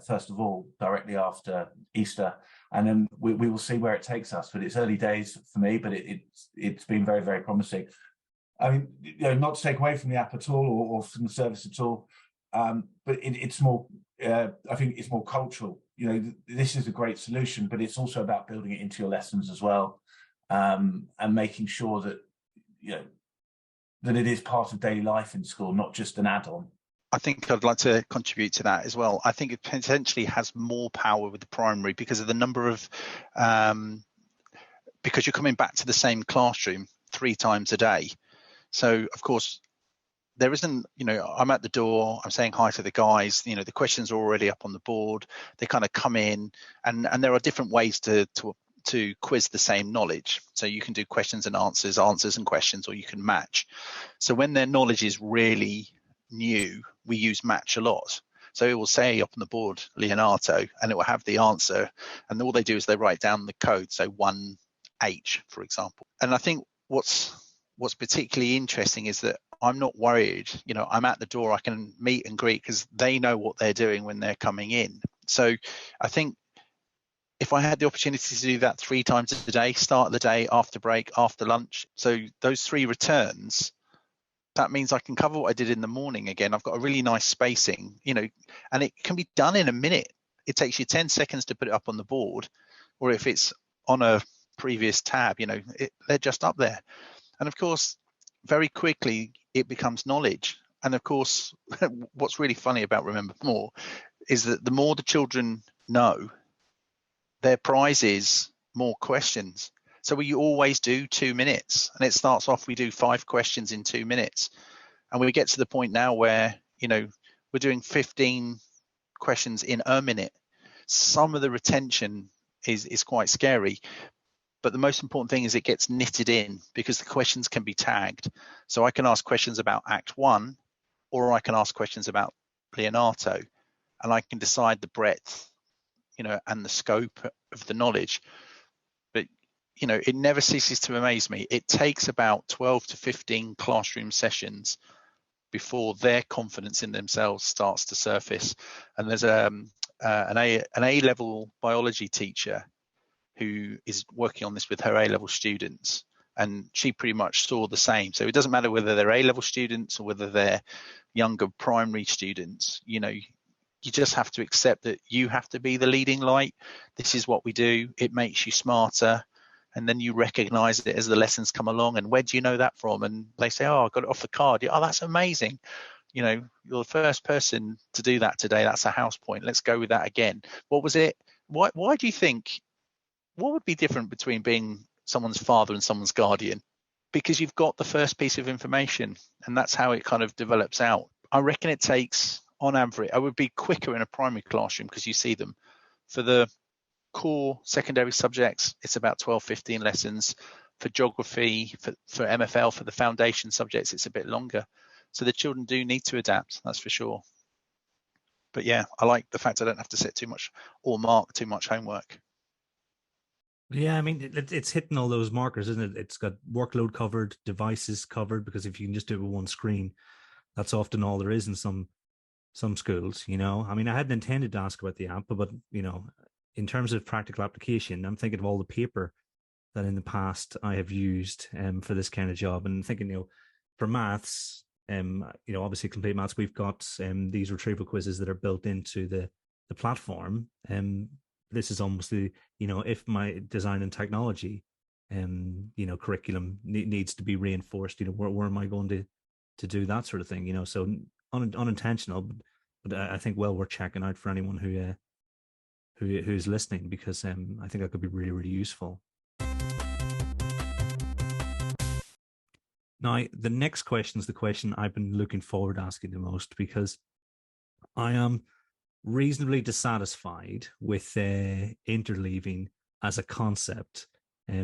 first of all, directly after Easter. And then we will see where it takes us. But it's early days for me, but it's been very, very promising. I mean, not to take away from the app at all or from the service at all, but it's more, I think it's more cultural. This is a great solution, but it's also about building it into your lessons as well, and making sure that, that it is part of daily life in school, not just an add-on. I think I'd like to contribute to that as well. I think it potentially has more power with the primary because of the number of, because you're coming back to the same classroom 3 times a day. So, of course, there isn't, I'm at the door, I'm saying hi to the guys, the questions are already up on the board. They kind of come in, and there are different ways to quiz the same knowledge. So you can do questions and answers and questions, or you can match. So when their knowledge is really new, we use match a lot. So it will say up on the board Leonardo, and it will have the answer, and all they do is they write down the code, so 1H, for example. And I think what's particularly interesting is that I'm not worried. I'm at the door, I can meet and greet because they know what they're doing when they're coming in. So I think if I had the opportunity to do that 3 times a day, start of the day, after break, after lunch, so those 3 returns, that means I can cover what I did in the morning again. I've got a really nice spacing, and it can be done in a minute. It takes you 10 seconds to put it up on the board, or if it's on a previous tab, they're just up there. And of course, very quickly, it becomes knowledge. And of course, what's really funny about Remember More is that the more the children know, their prize is more questions. So we always do 2 minutes, and it starts off, we do 5 questions in 2 minutes. And we get to the point now where, we're doing 15 questions in a minute. Some of the retention is quite scary. But the most important thing is it gets knitted in because the questions can be tagged. So I can ask questions about Act 1, or I can ask questions about Leonardo, and I can decide the breadth and the scope of the knowledge. But, it never ceases to amaze me. It takes about 12 to 15 classroom sessions before their confidence in themselves starts to surface. And there's an A-level biology teacher who is working on this with her A-level students, and she pretty much saw the same. So it doesn't matter whether they're A-level students or whether they're younger primary students. You just have to accept that you have to be the leading light. This is what we do. It makes you smarter. And then you recognize it as the lessons come along. And where do you know that from? And they say, oh, I got it off the card. Oh, that's amazing. You're the first person to do that today. That's a house point. Let's go with that again. What was it? Why do you think, what would be different between being someone's father and someone's guardian? Because you've got the first piece of information, and that's how it kind of develops out. I reckon it takes, on average, I would be quicker in a primary classroom because you see them. For the core secondary subjects, it's about 12, 15 lessons. For geography, for MFL, for the foundation subjects, it's a bit longer. So the children do need to adapt, that's for sure. But yeah, I like the fact I don't have to set too much or mark too much homework. Yeah, I mean, it's hitting all those markers, isn't it? It's got workload covered, devices covered, because if you can just do it with one screen, that's often all there is in some schools, I mean, I hadn't intended to ask about the app, but in terms of practical application, I'm thinking of all the paper that in the past I have used for this kind of job, and thinking, for maths, obviously complete maths, we've got these retrieval quizzes that are built into the platform. This is almost the, if my design and technology, curriculum needs to be reinforced, where am I going to do that sort of thing, so unintentional, but I think well worth checking out for anyone who's listening, because I think that could be really, really useful. Now, the next question is the question I've been looking forward to asking the most, because I am reasonably dissatisfied with interleaving as a concept,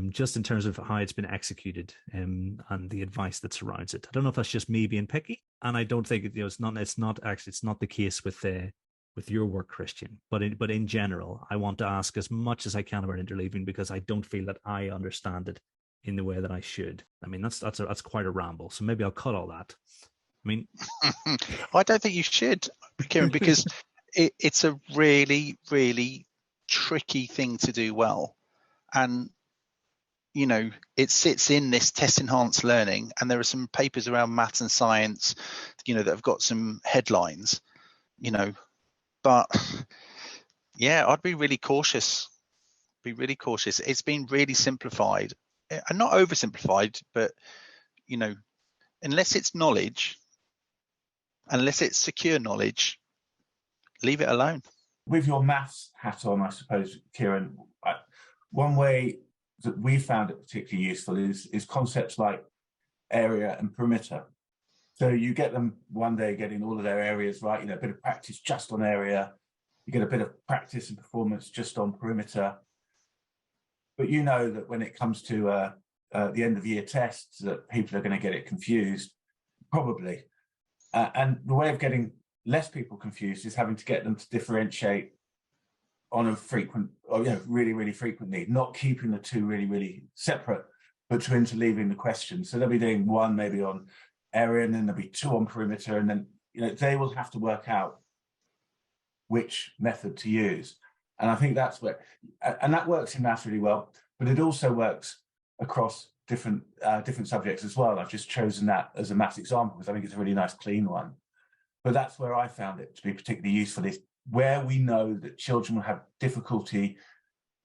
just in terms of how it's been executed and the advice that surrounds it. I don't know if that's just me being picky, and I don't think it's not the case with your work, Kristian. But in general, I want to ask as much as I can about interleaving, because I don't feel that I understand it in the way that I should. I mean, that's quite a ramble. So maybe I'll cut all that. I mean, I don't think you should, Kieran, because it's a really, really tricky thing to do well. And, it sits in this test enhanced learning, and there are some papers around maths and science, that have got some headlines, but yeah, I'd be really cautious. It's been really simplified, and not oversimplified, but, unless it's knowledge, unless it's secure knowledge, leave it alone. With your maths hat on, I suppose, Kieran, one way that we found it particularly useful is concepts like area and perimeter. So you get them one day getting all of their areas right, a bit of practice just on area, you get a bit of practice and performance just on perimeter. But that when it comes to the end of the year tests, that people are going to get it confused, probably. And the way of getting less people confused is having to get them to differentiate on a frequent, or really, really frequently, not keeping the two really, really separate, but to interleaving the questions. So they'll be doing one maybe on area, and then there'll be two on perimeter, and then they will have to work out which method to use. And I think that's where, and that works in maths really well, but it also works across different subjects as well. I've just chosen that as a maths example because I think it's a really nice, clean one. But that's where I found it to be particularly useful, is where we know that children will have difficulty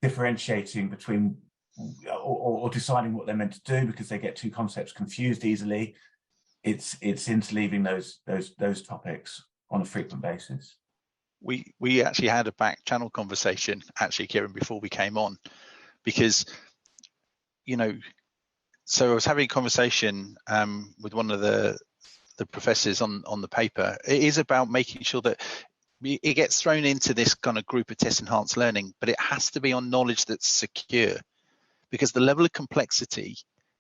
differentiating between or deciding what they're meant to do because they get two concepts confused easily. It's interleaving those topics on a frequent basis. We actually had a back channel conversation, actually, Kieran, before we came on, because so I was having a conversation with one of the professors on the paper. It is about making sure that it gets thrown into this kind of group of test enhanced learning, but it has to be on knowledge that's secure, because the level of complexity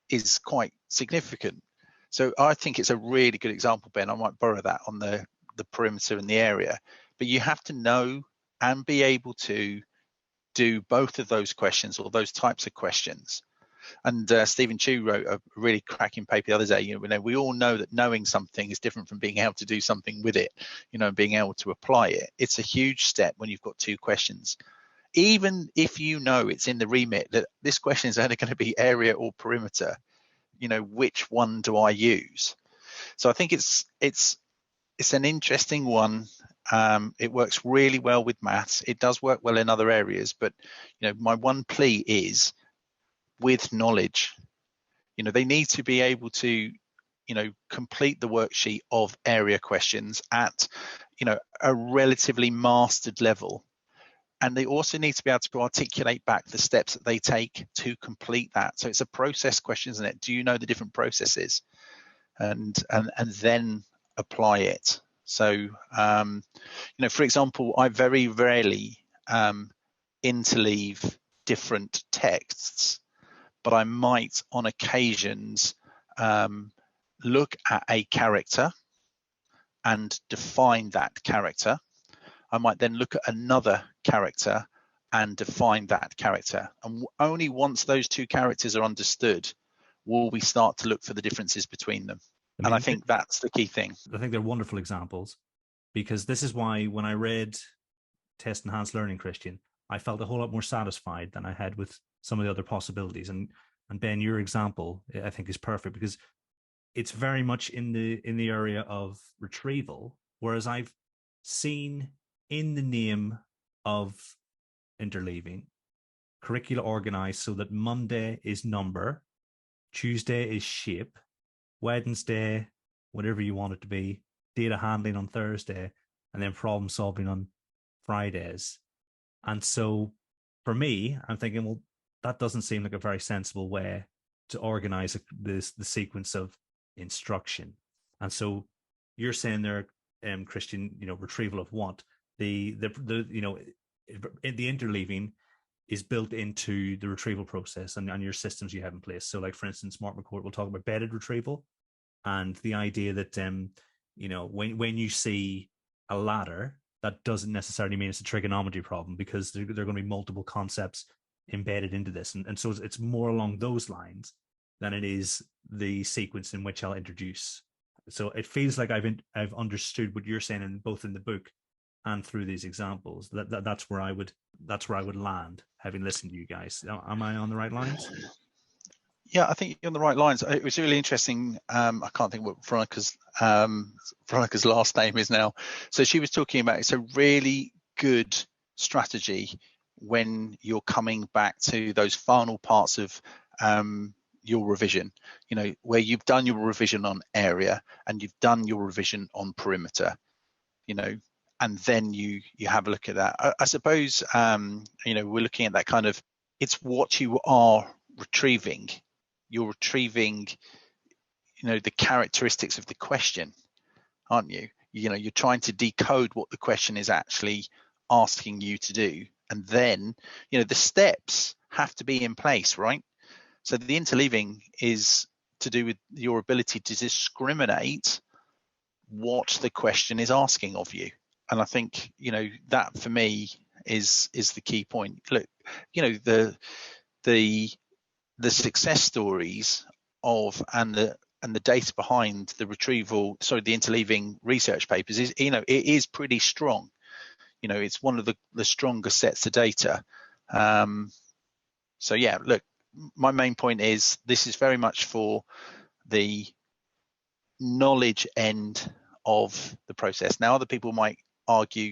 is quite significant. So I think it's a really good example, Ben. I might borrow that on the perimeter and the area, but you have to know and be able to do both of those questions or those types of questions. And Stephen Chu wrote a really cracking paper the other day. We all know that knowing something is different from being able to do something with it, and being able to apply it. It's a huge step when you've got two questions. Even if it's in the remit that this question is only going to be area or perimeter, which one do I use? So I think it's an interesting one. It works really well with maths. It does work well in other areas, but my one plea is with knowledge. They need to be able to complete the worksheet of area questions at a relatively mastered level, and they also need to be able to articulate back the steps that they take to complete that. So it's a process question, isn't it? Do you know the different processes, and then apply it? So for example, I very rarely interleave different texts, but I might on occasions look at a character and define that character. I might then look at another character and define that character. And only once those two characters are understood will we start to look for the differences between them. And I think that's the key thing. I think they're wonderful examples, because this is why when I read Test Enhanced Learning, Kristian, I felt a whole lot more satisfied than I had with some of the other possibilities. And Ben, your example, I think, is perfect, because it's very much in the area of retrieval, whereas I've seen in the name of interleaving curricula organized so that Monday is number, Tuesday is shape, Wednesday, whatever you want it to be, data handling on Thursday, and then problem solving on Fridays. And so for me, I'm thinking, well, that doesn't seem like a very sensible way to organize the sequence of instruction. And so you're saying there, Kristian, retrieval of what? The interleaving is built into the retrieval process and your systems you have in place. So like, for instance, Mark McCourt will talk about bedded retrieval, and the idea that, when you see a ladder, that doesn't necessarily mean it's a trigonometry problem, because there are going to be multiple concepts embedded into this. And so it's more along those lines than it is the sequence in which I'll introduce. So it feels like I've understood what you're saying, in both in the book and through these examples. That's where I would land, having listened to you guys. Am I on the right lines? Yeah, I think you're on the right lines. It was really interesting. I can't think what Veronica's last name is now. So she was talking about, it's a really good strategy when you're coming back to those final parts of your revision, where you've done your revision on area and you've done your revision on perimeter, and then you have a look at that. I suppose, we're looking at that kind of, it's what you are retrieving. You're retrieving, the characteristics of the question, aren't you? You're trying to decode what the question is actually asking you to do. And then, the steps have to be in place, right? So the interleaving is to do with your ability to discriminate what the question is asking of you. And I think, that for me is the key point. Look, the success stories of and the data behind the interleaving research papers is, it is pretty strong. It's one of the strongest sets of data. So yeah, look, my main point is this is very much for the knowledge end of the process. Now, other people might argue,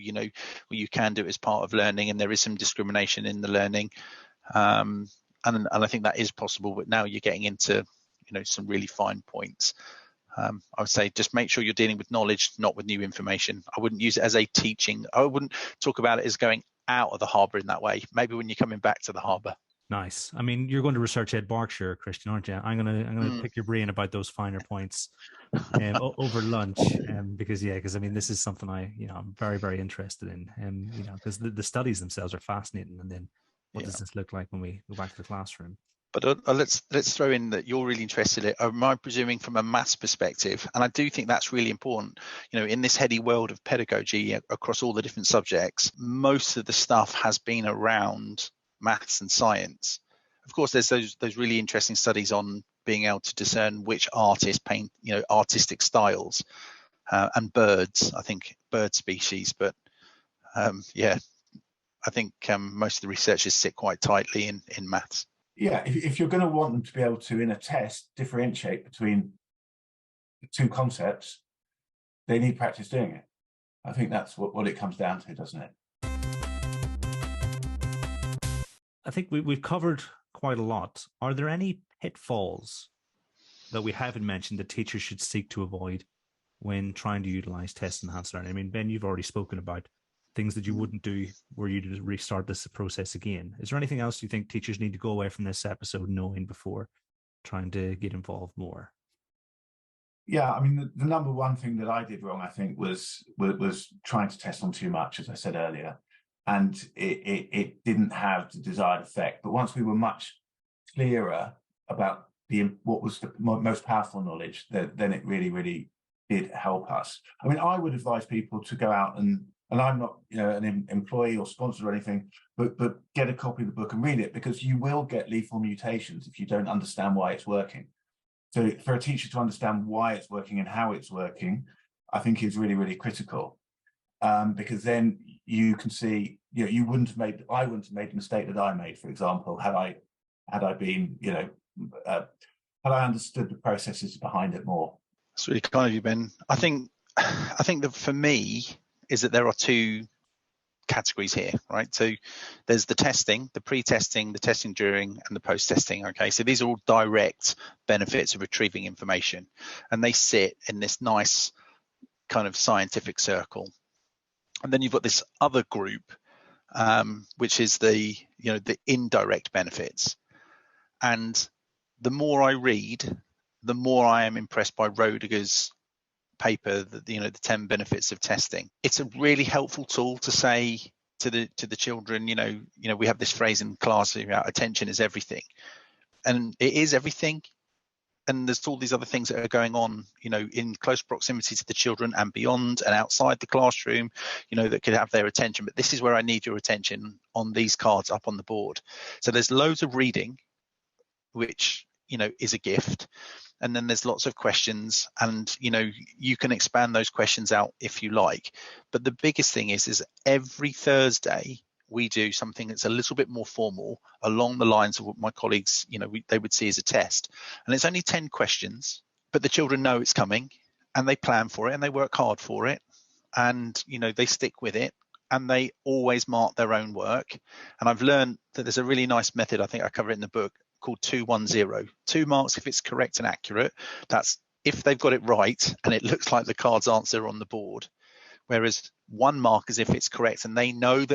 you can do it as part of learning, and there is some discrimination in the learning. And I think that is possible, but now you're getting into, some really fine points. I would say just make sure you're dealing with knowledge, not with new information. I wouldn't use it as a teaching. I wouldn't talk about it as going out of the harbour in that way. Maybe when you're coming back to the harbour. Nice. I mean, you're going to research Ed Berkshire, Kristian, aren't you? I'm going to pick your brain about those finer points over lunch, because I mean, this is something I'm very, very interested in, because the studies themselves are fascinating, and then what does this look like when we go back to the classroom? But let's throw in that you're really interested in it. Am I presuming from a maths perspective? And I do think that's really important. In this heady world of pedagogy across all the different subjects, most of the stuff has been around maths and science. Of course, there's those really interesting studies on being able to discern which artists paint, artistic styles, and birds. I think bird species, but I think most of the researchers sit quite tightly in maths. Yeah, if you're going to want them to be able to, in a test, differentiate between the two concepts, they need practice doing it. I think that's what it comes down to, doesn't it? I think we've covered quite a lot. Are there any pitfalls that we haven't mentioned that teachers should seek to avoid when trying to utilize test-enhanced learning? I mean, Ben, you've already spoken about things that you wouldn't do were you to restart this process again. Is there anything else you think teachers need to go away from this episode knowing before trying to get involved more? Yeah, I mean, the number one thing that I did wrong, I think, was trying to test on too much, as I said earlier, and it didn't have the desired effect. But once we were much clearer about what was the most powerful knowledge, then it really, really did help us. I mean, I would advise people to go out and I'm not, an employee or sponsor or anything, but get a copy of the book and read it, because you will get lethal mutations if you don't understand why it's working. So for a teacher to understand why it's working and how it's working, I think is really, really critical, because then you can see, I wouldn't have made the mistake that I made, for example, had I been, had I understood the processes behind it more. That's really kind of you, Ben. I think that for me is that there are two categories here, right? So there's the testing, the pre-testing, the testing during, and the post-testing. Okay, so these are all direct benefits of retrieving information, and they sit in this nice kind of scientific circle. And then you've got this other group, which is the indirect benefits. And the more I read, the more I am impressed by Roediger's paper, the 10 benefits of testing. It's a really helpful tool to say to the children, we have this phrase in class about attention is everything, and it is everything. And there's all these other things that are going on, in close proximity to the children and beyond and outside the classroom, that could have their attention. But this is where I need your attention on these cards up on the board. So there's loads of reading, which, is a gift. And then there's lots of questions, and, you can expand those questions out if you like. But the biggest thing is every Thursday we do something that's a little bit more formal along the lines of what my colleagues, they would see as a test. And it's only 10 questions, but the children know it's coming and they plan for it and they work hard for it. And, they stick with it and they always mark their own work. And I've learned that there's a really nice method, I think I cover it in the book, called 2-1-0. 2 marks if it's correct and accurate. That's if they've got it right and it looks like the card's answer on the board. Whereas 1 mark is if it's correct and they know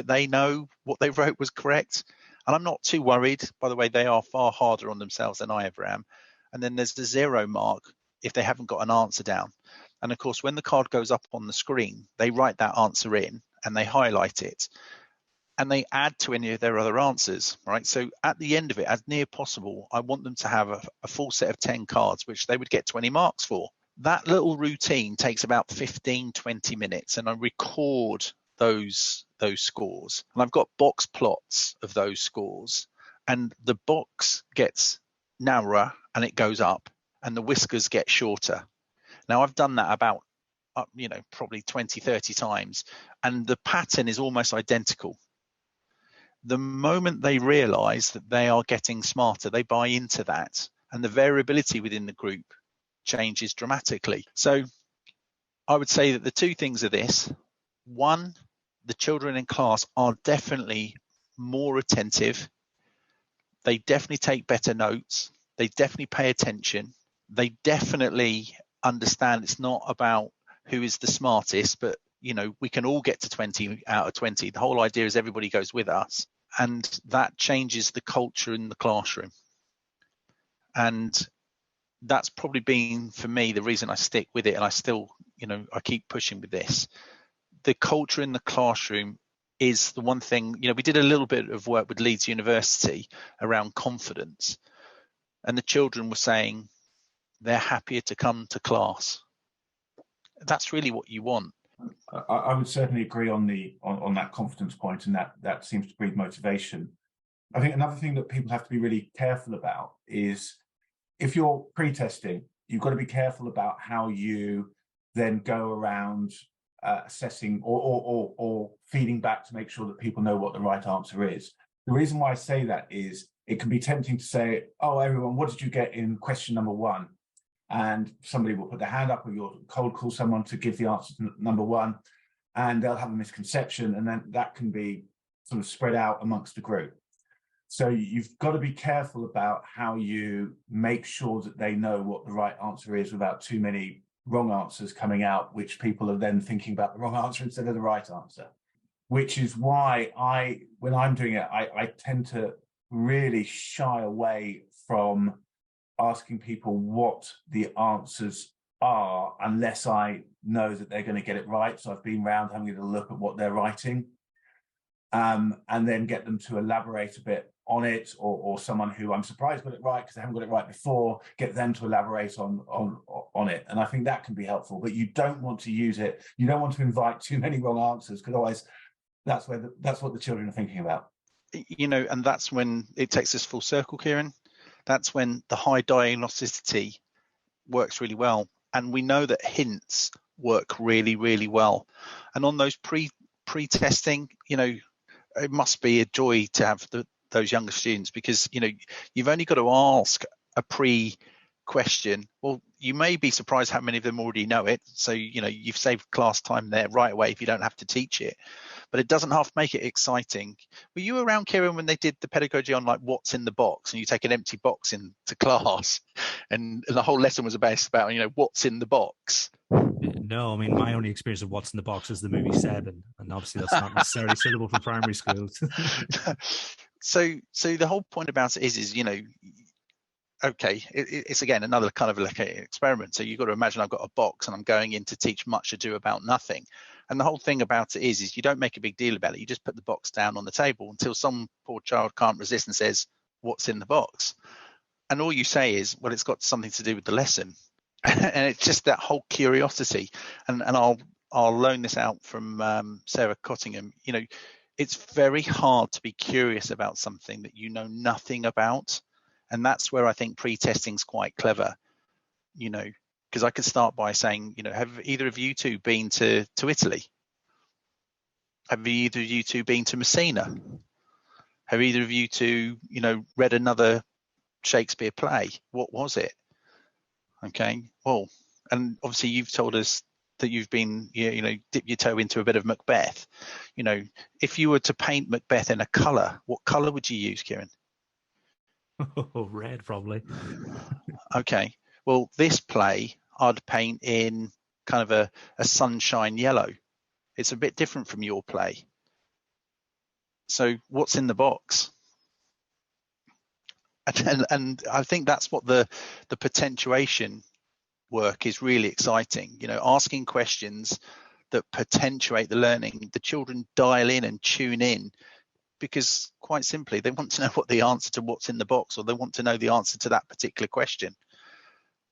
what they wrote was correct. And I'm not too worried. By the way, they are far harder on themselves than I ever am. And then there's the 0 mark if they haven't got an answer down. And of course, when the card goes up on the screen, they write that answer in and they highlight it. And they add to any of their other answers, right? So at the end of it, as near possible, I want them to have a full set of 10 cards, which they would get 20 marks for. That little routine takes about 15, 20 minutes, and I record those scores. And I've got box plots of those scores, and the box gets narrower and it goes up, and the whiskers get shorter. Now, I've done that about, probably 20, 30 times, and the pattern is almost identical. The moment they realize that they are getting smarter, they buy into that, and the variability within the group changes dramatically. So I would say that the two things are this. One, the children in class are definitely more attentive. They definitely take better notes. They definitely pay attention. They definitely understand it's not about who is the smartest, but we can all get to 20 out of 20. The whole idea is everybody goes with us, and that changes the culture in the classroom. And that's probably been, for me, the reason I stick with it, and I still, I keep pushing with this. The culture in the classroom is the one thing, we did a little bit of work with Leeds University around confidence, and the children were saying they're happier to come to class. That's really what you want. I would certainly agree on that confidence point, and that seems to breed motivation. I think another thing that people have to be really careful about is if you're pre-testing, you've got to be careful about how you then go around assessing or feeding back to make sure that people know what the right answer is. The reason why I say that is it can be tempting to say, oh, everyone, what did you get in question number 1? And somebody will put their hand up, or you'll cold call someone to give the answer to number 1, and they'll have a misconception, and then that can be sort of spread out amongst the group. So you've got to be careful about how you make sure that they know what the right answer is without too many wrong answers coming out, which people are then thinking about the wrong answer instead of the right answer. Which is why when I'm doing it, I tend to really shy away from asking people what the answers are unless I know that they're going to get it right. So I've been around having a look at what they're writing, and then get them to elaborate a bit on it, or someone who I'm surprised got it right because they haven't got it right before, get them to elaborate on it. And I think that can be helpful, but you don't want to use it. You don't want to invite too many wrong answers, because otherwise that's what the children are thinking about. And that's when it takes us full circle, Kieran. That's when the high diagnosticity works really well. And we know that hints work really, really well. And on those pre-testing, it must be a joy to have those younger students, because, you've only got to ask a question. Well, you may be surprised how many of them already know it. So, you've saved class time there right away if you don't have to teach it. But it doesn't have to make it exciting. Were you around, Kieran, when they did the pedagogy on like what's in the box, and you take an empty box into class, and the whole lesson was about what's in the box? No, I mean, my only experience of what's in the box is the movie Seven, and obviously that's not necessarily suitable for primary schools. So the whole point about it is okay, it's again another kind of like an experiment. So you've got to imagine I've got a box and I'm going in to teach much ado about nothing. And the whole thing about it is you don't make a big deal about it. You just put the box down on the table until some poor child can't resist and says, what's in the box? And all you say is, well, it's got something to do with the lesson. And it's just that whole curiosity. And I'll loan this out from Sarah Cottingham. It's very hard to be curious about something that you know nothing about. And that's where I think pre-testing is quite clever, because I could start by saying, have either of you two been to Italy? Have either of you two been to Messina? Have either of you two, read another Shakespeare play? What was it? Okay, well, and obviously you've told us that you've been, dip your toe into a bit of Macbeth. If you were to paint Macbeth in a colour, what colour would you use, Kieran? Oh, red, probably. Okay. Well, this play I'd paint in kind of a sunshine yellow. It's a bit different from your play. So what's in the box? And I think that's what the potentiation work is really exciting. Asking questions that potentiate the learning. The children dial in and tune in, because quite simply they want to know what the answer to what's in the box, or they want to know the answer to that particular question.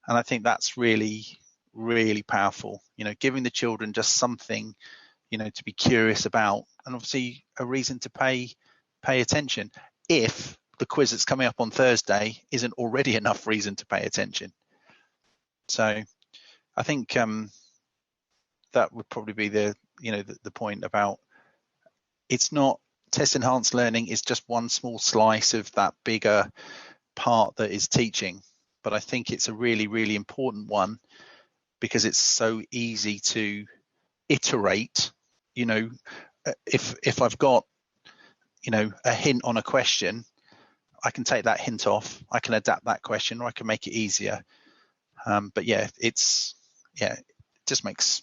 And I think that's really, really powerful, giving the children just something, to be curious about, and obviously a reason to pay attention, if the quiz that's coming up on Thursday isn't already enough reason to pay attention. So I think that would probably be the point about, it's not, test enhanced learning is just one small slice of that bigger part that is teaching. But I think it's a really, really important one, because it's so easy to iterate. If I've got, a hint on a question, I can take that hint off, I can adapt that question, or I can make it easier. But yeah, it just makes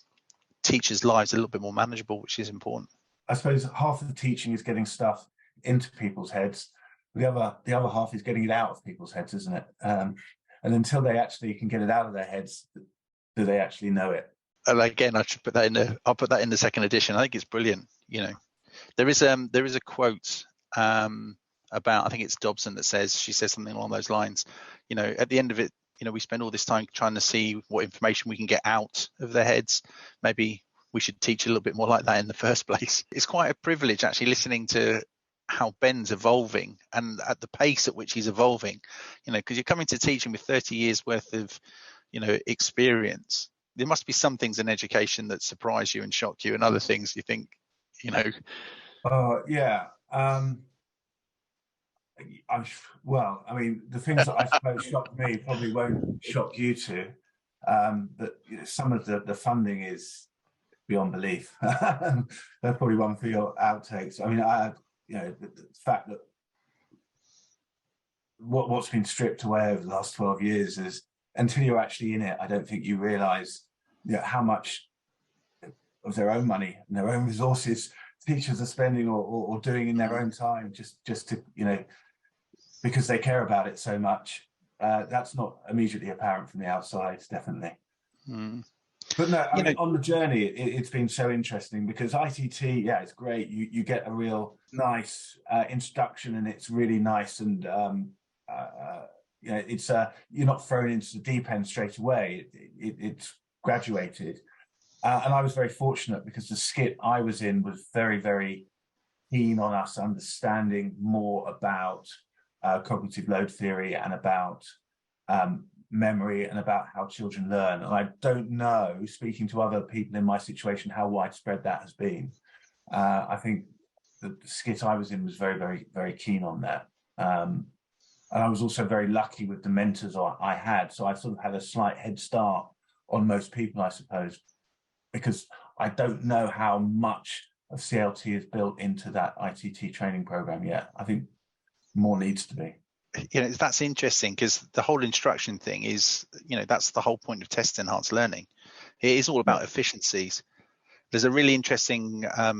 teachers' lives a little bit more manageable, which is important. I suppose half of the teaching is getting stuff into people's heads. The other half is getting it out of people's heads, isn't it? And until they actually can get it out of their heads, do they actually know it? And again, I'll put that in the second edition. I think it's brilliant. There is a quote. I about, I think it's Dobson that says, she says something along those lines, you know, at the end of it, you know, we spend all this time trying to see what information we can get out of their heads. Maybe we should teach a little bit more like that in the first place. It's quite a privilege actually listening to how Ben's evolving and at the pace at which he's evolving, you know, because you're coming to teaching with 30 years worth of, you know, experience. There must be some things in education that surprise you and shock you, and other things you think, you know. Yeah. Well, I mean, the things that I suppose shocked me probably won't shock you two. But some of the funding is beyond belief. That's probably one for your outtakes. I mean, you know, the fact that what's been stripped away over the last 12 years is, until you're actually in it, I don't think you realise, you know, how much of their own money and their own resources teachers are spending or doing in their own time just to, you know, because they care about it so much. That's not immediately apparent from the outside, definitely. But no, I mean, on the journey, it's been so interesting because ITT, yeah, it's great. You get a real nice introduction, and it's really nice, and you know, it's you're not thrown into the deep end straight away. It's graduated, and I was very fortunate because the skit I was in was very, very keen on us understanding more about cognitive load theory and about memory and about how children learn. And I don't know, speaking to other people in my situation, how widespread that has been. I think the skit I was in was very, very, very keen on that. And I was also very lucky with the mentors I had. So I sort of had a slight head start on most people, I suppose, because I don't know how much of CLT is built into that ITT training program yet. I think more needs to be. You know, that's interesting because the whole instruction thing is, you know, that's the whole point of test enhanced learning. It is all about efficiencies. There's a really interesting a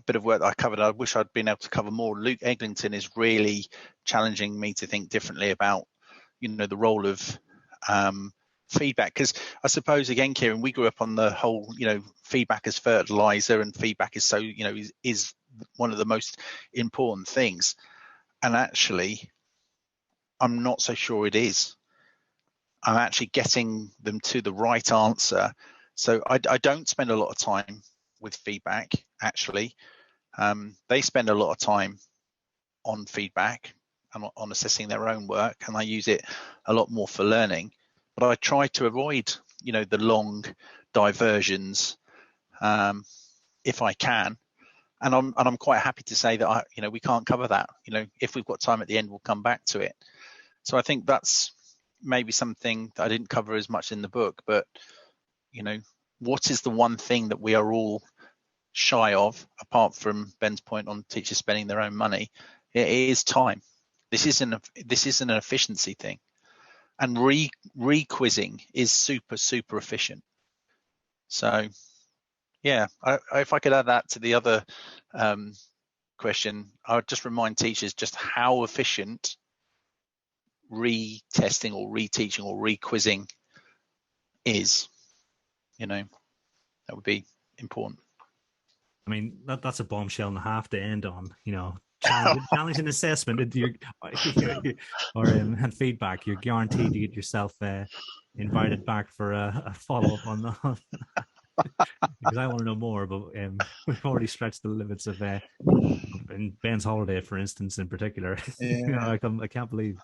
bit of work that I covered. I wish I'd been able to cover more. Luke Eglinton is really challenging me to think differently about, you know, the role of feedback. Because I suppose, again, Kieran, we grew up on the whole, you know, feedback as fertilizer, and feedback is so, you know, is one of the most important things. And actually, I'm not so sure it is. I'm actually getting them to the right answer. So I don't spend a lot of time with feedback, actually. They spend a lot of time on feedback and on assessing their own work, and I use it a lot more for learning. But I try to avoid, you know, the long diversions if I can. And I'm quite happy to say that you know, we can't cover that. You know, if we've got time at the end, we'll come back to it. So I think that's maybe something that I didn't cover as much in the book, but, you know, what is the one thing that we are all shy of, apart from Ben's point on teachers spending their own money? It is time. This isn't an efficiency thing, and re-quizzing is super efficient. So yeah, if I could add that to the other question, I would just remind teachers just how efficient retesting or reteaching or re-quizzing is. You know, that would be important. I mean, that's a bombshell and a half to end on, you know. Challenging assessment and feedback. You're guaranteed to get yourself invited back for a follow-up on that. Because I want to know more, but we've already stretched the limits of in Ben's holiday, for instance, in particular. Yeah. You know, I can't believe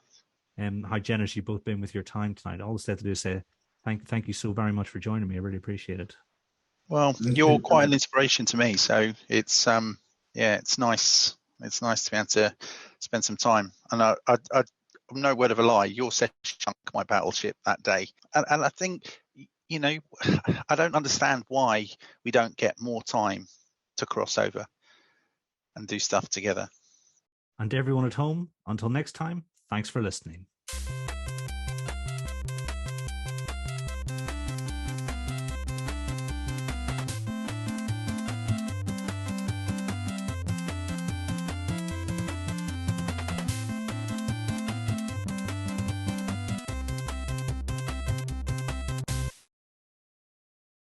how generous you've both been with your time tonight. All I have to do is say thank you so very much for joining me. I really appreciate it. Well, you're quite an inspiration to me, so it's it's nice. It's nice to be able to spend some time. And I no word of a lie, your session sunk my battleship that day. And I think, you know, I don't understand why we don't get more time to cross over and do stuff together. And to everyone at home, until next time, thanks for listening.